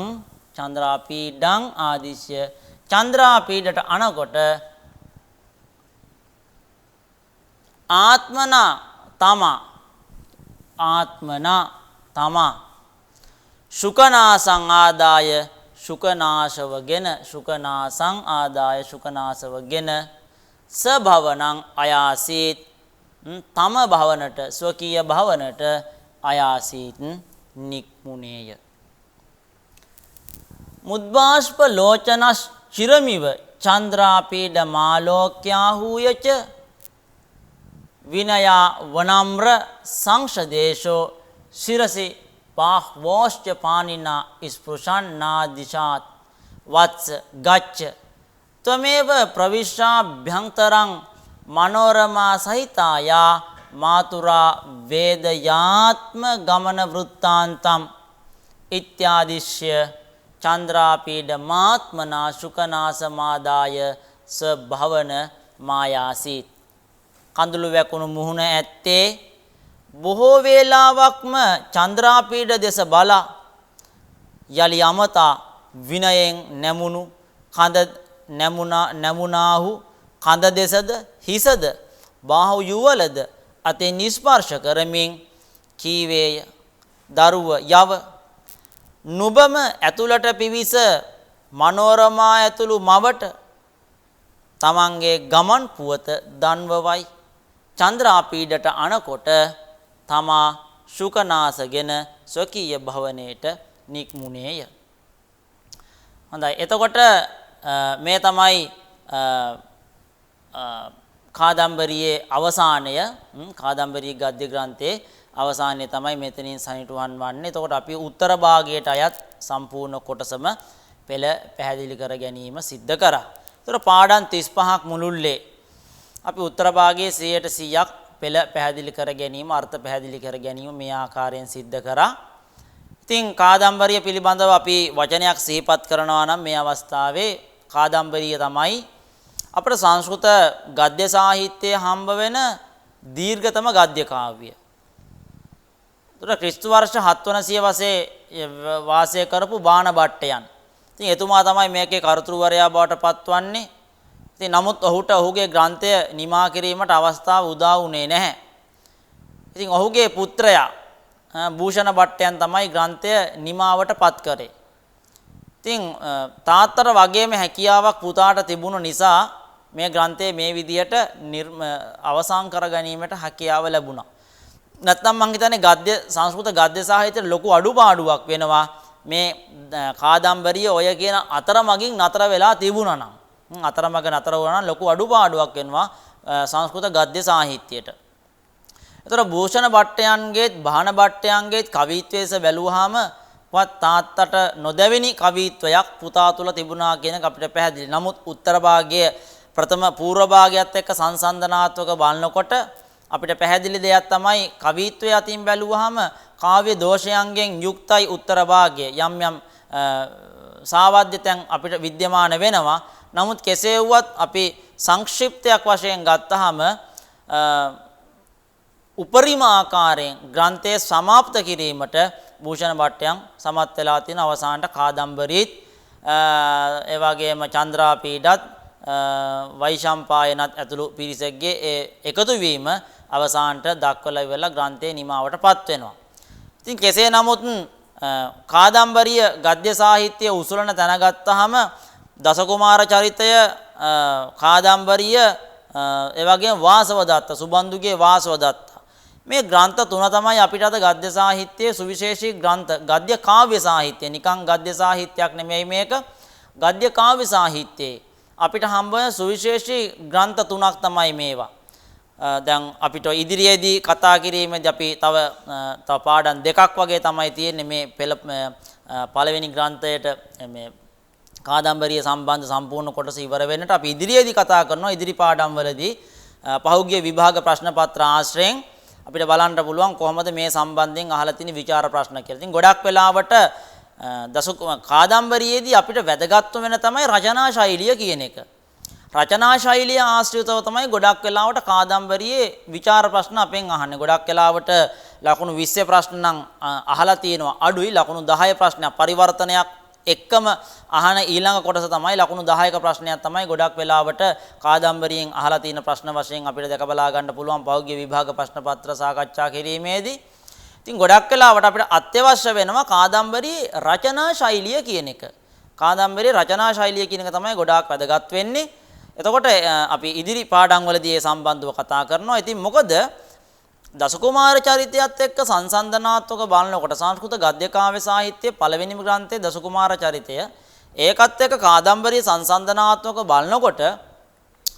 ආදිශ්‍ය චන්ද්‍රාපීඩට අනකොට ආත්මනා තමා ශුකනාසං ආදාය ශුකනාශවගෙන සභවනං අයාසීත් තම භවනට ස්වකීය භවනට අයාසීත් නික්මුණේය. මුද්භාෂ්ප ලෝචනස් චිරමිව චන්ද්‍රාපීඩ මාලෝක්‍යාහූයච විනයා වනම්ර සංශදේශෝ ශිරසි බාහ්වෝශ්ච පාණිනා ස්පෘශන්නාදිශාත් වත්ස ගච්ඡ ත්වමේව ප්‍රවිශ්‍යාභ්‍යන්තරං මනෝරමා සහිතායා මාතුරා වේදයාත්ම ගමන වෘත්තාන්තම් ඉත්‍යාදිශ්‍ය චන්ද්‍රාපීඩ මාත්මනා ශුකනාසමාදාය සභවන මායාසීත්. කඳුළු වැකුණු මුහුණ ඇත්තේ බොහෝ වේලාවක්ම චන්ද්‍රාපීඩ දෙස බලා යලි අමතා විනයෙන් නැමුණු නැමුණාහු කඳ දෙසද හිසද බාහු යුවලද අතින් ස්පර්ශ කරමින් කීවේය. දරුව යව නුබම ඇතුළට පිවිස මනෝරමා ඇතුළු මවට තමන්ගේ ගමන් පුවත දන්වවයි. චන්ද්‍රාපීඩට අනකොට තමා ශුකනාසගෙන ස්වකීය භවනයට නික්මුණේය. හොඳයි. එතකොට මේ තමයි කාදම්බරියේ අවසානය. කාදම්බරී ගද්‍ය ග්‍රන්ථයේ අවසානයේ තමයි මෙතනින් සනිටුවන් වන්නේ. එතකොට අපි උත්තර භාගයට අයත් සම්පූර්ණ කොටසම පෙළ පැහැදිලි කර ගැනීම සිද්ධ කරා. එතකොට පාඩම් 35ක් මුළුල්ලේ අපි උත්තර භාගයේ 100%ක් පෙළ පැහැදිලි කර ගැනීම අර්ථ පැහැදිලි කර ගැනීම මේ ආකාරයෙන් සිද්ධ කරා. ඉතින් කාදම්බරිය පිළිබඳව අපි වචනයක් සිහිපත් කරනවා නම් මේ අවස්ථාවේ කාදම්බරිය තමයි අපේ සංස්කෘත ගද්‍ය සාහිත්‍යයේ හම්බ වෙන දීර්ඝතම ගද්‍ය කාව්‍ය. ඒතර ක්‍රිස්තු වර්ෂ 700 වාසය කරපු බාණභට්ටයන්. ඉතින් එතුමා තමයි මේකේ කර්තෘවරයා බවට පත්වන්නේ. ඉතින් නමුත් ඔහුට ඔහුගේ ග්‍රන්ථය නිමා කිරීමට අවස්ථාව උදා වුණේ නැහැ. ඉතින් ඔහුගේ පුත්‍රයා භූෂණ භට්ටයන් තමයි ග්‍රන්ථය නිමාවට පත් කරේ. ඉතින් තාත්තට වගේම හැකියාවක් පුතාට තිබුණු නිසා මේ ග්‍රන්ථය මේ විදියට අවසන් කර ගැනීමට හැකියාව ලැබුණා. නැත්නම් මං හිතන්නේ ගද්‍ය සංස්කෘත ගද්‍ය සාහිත්‍යයේ ලොකු අඩුපාඩුවක් වෙනවා මේ කාදම්බරිය ඔය කියන අතරමඟින් නතර වෙලා තිබුණා නම්. අතරමඟ නතර වුණා නම් ලොකු අඩුපාඩුවක් වෙනවා සංස්කෘත ගද්‍ය සාහිත්‍යයට. ඒතර භූෂණ භට්ටයන්ගේත් බහන භට්ටයන්ගේත් කවිත්වයේස බැලුවාම තාත්තට නොදැවෙනි කවිත්වයක් පුතා තුල තිබුණා කියන එක අපිට පැහැදිලි. නමුත් උත්තර භාගයේ ප්‍රථම පූර්ව භාගයත් එක්ක සංසන්දනාත්මක බලනකොට අපිට පැහැදිලි දෙයක් තමයි කවිත්වය අතින් බැලුවාම කාව්‍ය දෝෂයන්ගෙන් යුක්තයි උත්තර භාගය. යම් යම් සාවද්‍යයන් අපිට विद्यमान වෙනවා. නමුත් කෙසේ වුවත් අපි සංක්ෂිප්තයක් වශයෙන් ගත්තාම උපරිම ආකාරයෙන් ග්‍රන්ථය සමාප්ත කිරීමට භූෂණ භට්ටයන් සමත් වෙලා තියෙන අවසානට කාදම්බරීත් ඒ වගේම චන්ද්‍රාපීඩත් වෛශම්පායනත් ඇතුළු පිරිසක්ගේ එකතු වීම අවසානට දක්වලා ඉවරලා ග්‍රන්ථයේ නිමාවටපත් වෙනවා. ඉතින් කෙසේ නමුත් කාදම්බරිය ගද්‍ය සාහිත්‍ය උසුලන තැන ගත්තාම දසකුමාර චරිතය කාදම්බරිය ඒ වගේම වාසවදත්ත සුබන්දුගේ වාසවදත්ත මේ ග්‍රන්ථ තුන තමයි අපිට අද ගද්‍ය සාහිත්‍යයේ සුවිශේෂී ග්‍රන්ථ ගද්‍ය කාව්‍ය සාහිත්‍ය නිකං ගද්‍ය සාහිත්‍යයක් නෙමෙයි මේක ගද්‍ය කාව්‍ය සාහිත්‍යයේ අපිට හම්බ වෙන සුවිශේෂී ග්‍රන්ථ තුනක් තමයි මේවා. දැන් අපිට ඉදිරියේදී කතා කිරීමේදී අපි තව පාඩම් දෙකක් වගේ තමයි තියෙන්නේ මේ පළවෙනි ග්‍රන්ථයට මේ කාදම්බරිය සම්බන්ධ සම්පූර්ණ කොටස ඉවර වෙන්නට අපි ඉදිරියේදී කතා කරනවා. ඉදිරි පාඩම් වලදී පහුගිය විභාග ප්‍රශ්න පත්‍ර ආශ්‍රයෙන් අපිට බලන්න පුළුවන් කොහොමද මේ සම්බන්ධයෙන් අහලා තියෙන විචාර ප්‍රශ්න කියලා. ඉතින් ගොඩක් වෙලාවට කාදම්බරියේදී අපිට වැදගත් වෙන තමයි රචනා ශෛලිය කියන එක. රචනා ශෛලිය ආශ්‍රිතව තමයි ගොඩක් වෙලාවට කාදම්බරියේ විචාර ප්‍රශ්න අපෙන් අහන්නේ. ගොඩක් වෙලාවට ලකුණු 20 ප්‍රශ්න නම් අහලා තියෙනවා අඩුයි. ලකුණු 10 ප්‍රශ්නයක් පරිවර්තනයක් එක්කම අහන ඊළඟ කොටස තමයි ලකුණු 10ක ප්‍රශ්නයක් තමයි ගොඩක් වෙලාවට කාදම්බරියෙන් අහලා තියෙන ප්‍රශ්න වශයෙන් අපිට දැක බලා ගන්න පුළුවන් පෞද්ගලික විභාග ප්‍රශ්න පත්‍ර සාකච්ඡා කිරීමේදී. ඉතින් ගොඩක් වෙලාවට අපිට අත්‍යවශ්‍ය වෙනවා කාදම්බරියේ රචනා ශෛලිය කියන එක. කාදම්බරියේ රචනා ශෛලිය කියන එක තමයි ගොඩාක් වැදගත් වෙන්නේ. එතකොට අපි ඉදිරි පාඩම් වලදී ඒ සම්බන්ධව කතා කරනවා. ඉතින් මොකද දසකුමාර චරිතයත් එක්ක සංසන්දනාත්මක බලනකොට සංස්කෘත ගද්‍ය කාව්‍ය සාහිත්‍යයේ පළවෙනිම ග්‍රන්ථයේ දසකුමාර චරිතය ඒකත් එක්ක කාදම්බරිය සංසන්දනාත්මක බලනකොට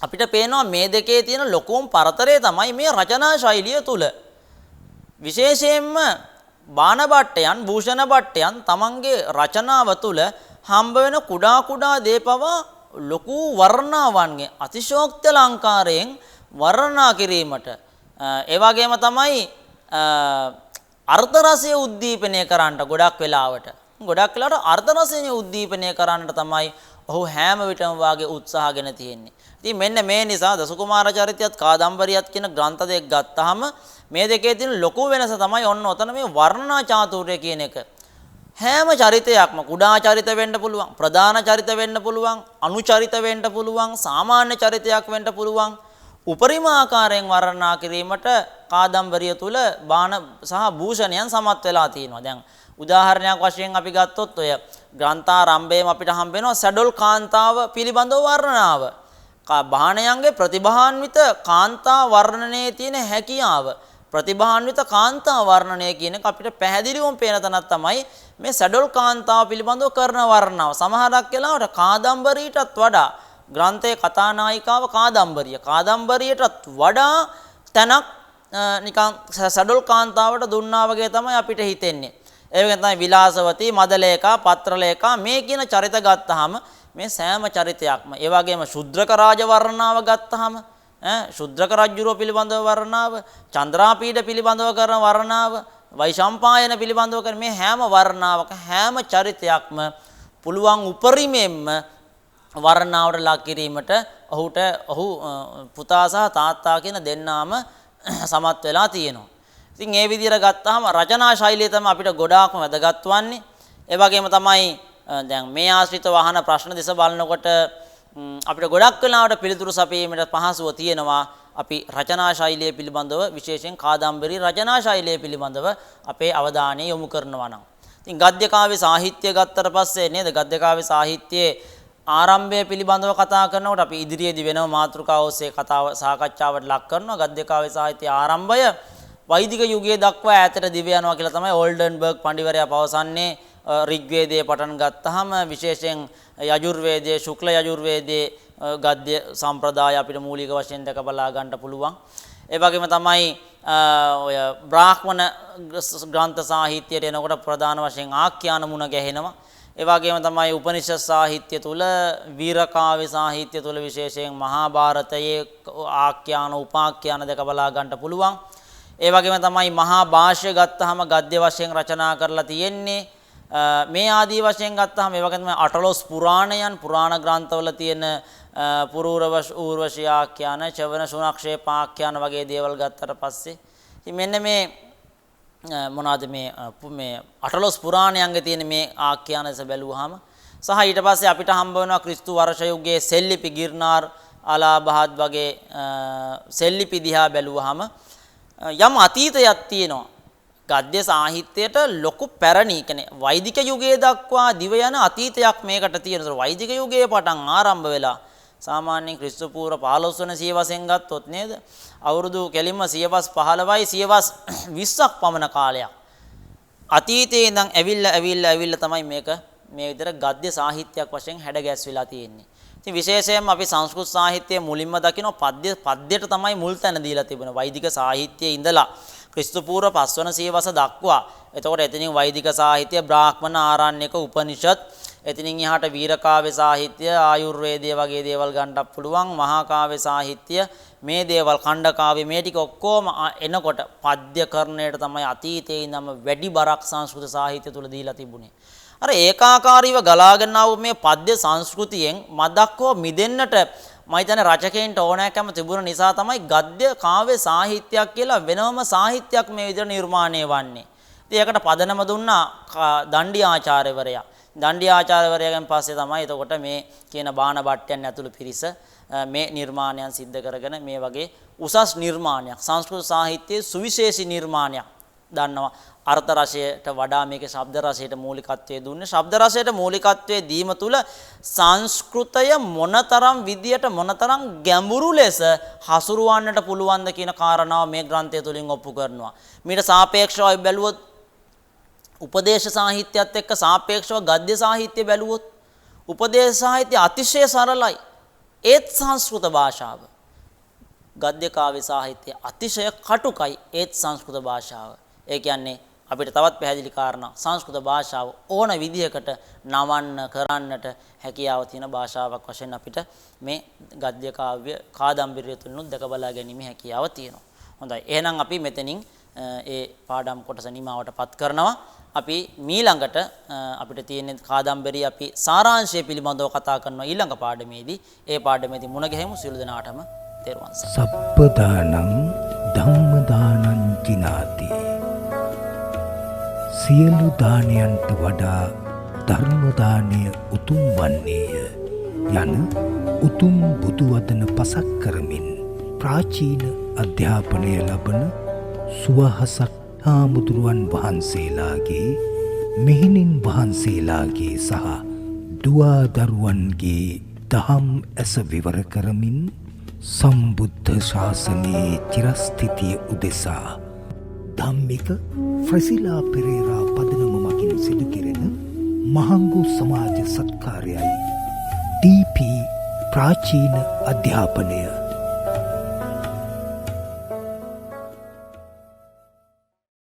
අපිට පේනවා මේ දෙකේ තියෙන ලොකුම පරතරය තමයි මේ රචනා ශෛලිය තුල. විශේෂයෙන්ම බාන භට්ටයන් භූෂණ භට්ටයන් තමන්ගේ රචනාව තුල හම්බ වෙන කුඩා කුඩා දේපවා ලොකු වර්ණාවන්ගේ අතිශෝක්ති අලංකාරයෙන් වර්ණනා කිරීමට ඒ වගේම තමයි අර්ථ රසය උද්දීපනය කරන්නට ගොඩක් වෙලාවට අර්ථ රසය උද්දීපනය කරන්නට තමයි ඔහු හැම විටම වාගේ උත්සාහගෙන තියෙන්නේ. ඉතින් මෙන්න මේ නිසා දසකුමාර චරිතයත් කාදම්බරියත් කියන ග්‍රන්ථ දෙක ගත්තාම මේ දෙකේ තියෙන ලොකු වෙනස තමයි ඔන්න ඔතන මේ වර්ණනා චාතුර්ය කියන එක. හැම චරිතයක්ම කුඩා චරිත වෙන්න පුළුවන්, ප්‍රධාන චරිත වෙන්න පුළුවන්, අනුචරිත වෙන්න පුළුවන්, සාමාන්‍ය චරිතයක් වෙන්න පුළුවන්. උපරිම ආකාරයෙන් වර්ණනා කිරීමට කාදම්බරිය තුල බාන සහ භූෂණයන් සමත් වෙලා තියෙනවා. දැන් උදාහරණයක් වශයෙන් අපි ගත්තොත් ඔය ග්‍රන්ථාරම්භයේම අපිට හම්බ වෙනවා සැඩොල් කාන්තාව පිළිබඳව වර්ණනාව. බාණයන්ගේ ප්‍රතිභාන්විත කාන්තා වර්ණනයේ තියෙන හැකියාව, ප්‍රතිභාන්විත කාන්තා වර්ණනය කියන එක අපිට පැහැදිලිවම පේන තැනක් තමයි මේ සැඩොල් කාන්තාව පිළිබඳව කරන වර්ණනාව. සමහරක් වෙලාවට කාදම්බරීටත් වඩා ග්‍රන්ථයේ කතානායිකාව කාදම්බරියටත් වඩා තැනක් නිකන් සැඩොල් කාන්තාවට දුන්නා වගේ තමයි අපිට හිතෙන්නේ. ඒ වගේම තමයි විලාසවතී, මදලේකා, පත්‍රලේකා මේ කියන චරිත ගත්තාම මේ සෑම චරිතයක්ම ඒ වගේම ශුද්‍රක රාජ වර්ණනාව ගත්තාම ශුද්‍රක රජුරෝ පිළිබඳව වර්ණනාව, චන්ද්‍රාපීඩ පිළිබඳව කරන වර්ණනාව, වෛශම්පායන පිළිබඳව කරන මේ හැම වර්ණාවක හැම චරිතයක්ම පුළුවන් උපරිමයෙන්ම වර්ණාවට ලක් කිරීමට ඔහු පුතා සහ තාත්තා කියන දෙන්නාම සමත් වෙලා තියෙනවා. ඉතින් මේ විදිහට ගත්තාම රචනා ශෛලිය තමයි අපිට ගොඩාක්ම වැදගත් වන්නේ. ඒ වගේම තමයි දැන් මේ ආශ්‍රිතව අහන ප්‍රශ්න දෙස බලනකොට අපිට ගොඩක් වෙලාවට පිළිතුරු සපයීමට පහසුව තියෙනවා. අපි රචනා ශෛලිය පිළිබඳව විශේෂයෙන් කාදම්බරි රචනා ශෛලිය පිළිබඳව අපේ අවධානය යොමු කරනවා නම් ඉතින් ගද්‍ය කාව්‍ය සාහිත්‍ය ගත්තට පස්සේ නේද ගද්‍ය කාව්‍ය සාහිත්‍යයේ ආරම්භය පිළිබඳව කතා කරනකොට අපි ඉදිරියේදී වෙනම මාතෘකාව ඔස්සේ කතාව සාකච්ඡාවට ලක් කරනවා ගද්‍ය කාව්‍ය සාහිත්‍යයේ ආරම්භය වෛදික යුගයේ දක්වා ඈතට දිව යනවා කියලා තමයි ඕල්ඩන්බර්ග් පඬිවරයා පවසන්නේ ඍග්වේදයේ පටන් ගත්තාම විශේෂයෙන් යජුර්වේදයේ ශුක්ල යජුර්වේදයේ ගද්‍ය සම්ප්‍රදාය අපිට මූලික වශයෙන් දැක බලා ගන්න පුළුවන්. ඒ වගේම තමයි ඔය බ්‍රාහ්මණ ග්‍රන්ථ සාහිත්‍යයට එනකොට ප්‍රධාන වශයෙන් ආඛ්‍යාන මුණ ගැහෙනවා. ඒ වගේම තමයි උපනිෂද් සාහිත්‍ය තුල වීරකාව්‍ය සාහිත්‍ය තුල විශේෂයෙන් මහා භාරතයේ ආඛ්‍යාන උපාඛ්‍යාන දැක බලා ගන්න පුළුවන්. ඒ වගේම තමයි මහා භාෂ්‍ය ගත්තාම ගද්‍ය වශයෙන් රචනා කරලා තියෙන්නේ. මේ ආදී වශයෙන් ගත්තාම ඒ වගේම අටලොස් පුරාණයන් පුරාණ ග්‍රන්ථවල තියෙන පුරූරවශ ඌර්වශී ආඛ්‍යාන චවන සුණක්ෂේපාඛ්‍යාන වගේ දේවල් ගත්තට පස්සේ ඉතින් මෙන්න මේ මොනවාද මේ අටලොස් පුරාණයන්ගේ තියෙන මේ ආඛ්‍යාන දැස බැලුවාම සහ ඊට පස්සේ අපිට හම්බ වෙනවා ක්‍රිස්තු වර්ෂ යුගයේ සෙල්ලිපි ගිර්නාර් අලාබහත් වගේ සෙල්ලිපි දිහා බැලුවාම යම් අතීතයක් තියෙනවා ගද්‍ය සාහිත්‍යයට ලොකු පැරණි කියන්නේ වෛදික යුගයේ දක්වා දිව යන අතීතයක් මේකට තියෙනවා. වෛදික යුගයේ පටන් ආරම්භ වෙලා සාමාන්‍යයෙන් ක්‍රිස්තු පූර්ව 15 වන සියවසෙන් ගත්තොත් නේද? අවුරුදු කෙලින්ම සියවස් 15යි සියවස් 20ක් පමණ කාලයක්. අතීතයේ ඉඳන් ඇවිල්ලා තමයි මේක මේ විදිහට ගද්‍ය සාහිත්‍යයක් වශයෙන් හැඩගැස්විලා තියෙන්නේ. ඉතින් විශේෂයෙන්ම අපි සංස්කෘත සාහිත්‍යයේ මුලින්ම දකින්න පද්‍යයට තමයි මුල් තැන දීලා තිබුණේ. වෛදික සාහිත්‍යයේ ඉඳලා ක්‍රිස්තු පූර්ව 5 වන සියවස දක්වා. එතකොට එතනින් වෛදික සාහිත්‍ය, බ්‍රාහ්මණ ආරණ්‍යක උපනිෂද්, එතනින් එහාට වීරකාව්‍ය සාහිත්‍ය, ආයුර්වේදය වගේ දේවල් ගන්නත් පුළුවන්. මහා කාව්‍ය සාහිත්‍ය, මේ දේවල් ඛණ්ඩකාව්‍ය මේ ටික ඔක්කොම එනකොට පද්‍ය කරණයට තමයි අතීතයේ ඉඳන්ම වැඩි බරක් සංස්කෘත සාහිත්‍ය තුල දීලා තිබුණේ. අර ඒකාකාරීව ගලාගෙන ආව මේ පද්‍ය සංස්කෘතියෙන් මදක්ව මිදෙන්නට මම හිතන්නේ රචකයන්ට ඕනෑකම තිබුණ නිසා තමයි ගද්‍ය කාව්‍ය සාහිත්‍යයක් කියලා වෙනම සාහිත්‍යයක් මේ විදිහට නිර්මාණය වන්නේ. ඉතින් ඒකට පදනම දුන්නා දණ්ඩි ආචාර්යවරයා. දණ්ඩි ආචාර්යවරයාගෙන් පස්සේ තමයි එතකොට මේ කියන බාණ භට්ටයන් ඇතුළු පිරිස මේ නිර්මාණයන් සිද්ධ කරගෙන මේ වගේ උසස් නිර්මාණයක් සංස්කෘත සාහිත්‍යයේ සුවිශේෂී නිර්මාණයක් දන්නවා. අර්ථ රසයට වඩා මේකේ ශබ්ද රසයට මූලිකත්වයේ දුන්නේ. ශබ්ද රසයට මූලිකත්වයේ දීම තුල සංස්කෘතය මොනතරම් විදියට මොනතරම් ගැඹුරු ලෙස හසුරුවන්නට පුළුවන්ද කියන කාරණාව මේ ග්‍රන්ථය තුලින් ඔප්පු කරනවා. මීට සාපේක්ෂව බැලුවොත් උපදේශ සාහිත්‍යයත් එක්ක සාපේක්ෂව ගද්‍ය සාහිත්‍ය බැලුවොත් උපදේශ සාහිත්‍ය අතිශය සරලයි. ඒත් සංස්කෘත භාෂාව. ගද්‍ය කාව්‍ය සාහිත්‍ය අතිශය කටුකයි. ඒත් සංස්කෘත භාෂාව. ඒ කියන්නේ අපිට තවත් පැහැදිලි කාරණා සංස්කෘත භාෂාව ඕන විදිහකට නවන්න කරන්නට හැකියාව තියෙන භාෂාවක් වශයෙන් අපිට මේ ගද්‍ය කාව්‍ය කාදම්බරිය තුලිනුත් දැක බලා ගැනීම හැකියාව තියෙනවා. හොඳයි. එහෙනම් අපි මෙතනින් ඒ පාඩම් කොටස නිමාවටපත් කරනවා. අපි මීළඟට අපිට තියෙන කාදම්බරිය අපි සාරාංශය පිළිබඳව කතා කරනවා ඊළඟ පාඩමේදී. ඒ පාඩමේදී මුණ ගැහෙමු සියලු දෙනාටම තෙරුවන් සරණයි. සප්පදානං ධම්මදානං කිනාති. සියලු දානයන්ට වඩා ධර්ම දානය උතුම් වන්නේය යන උතුම් බුදු වදන පසක් කරමින් ප්‍රාචීන අධ්‍යාපනය ලබන සුවහසක් හාමුදුරුවන් වහන්සේලාගේ මෙහෙණින් වහන්සේලාගේ සහ දුවා දරුවන්ගේ දහම් ඇස විවර කරමින් සම්බුද්ධ ශාසනයේ චිරස්ථිතිය උදෙසා ධම්මික ෆ්‍රසිලා පෙරේරා පදනම මගින් සිදු කෙරෙන මහංගු සමාජ සත්කාරයයි ඩීපී ප්‍රාචීන අධ්‍යාපනය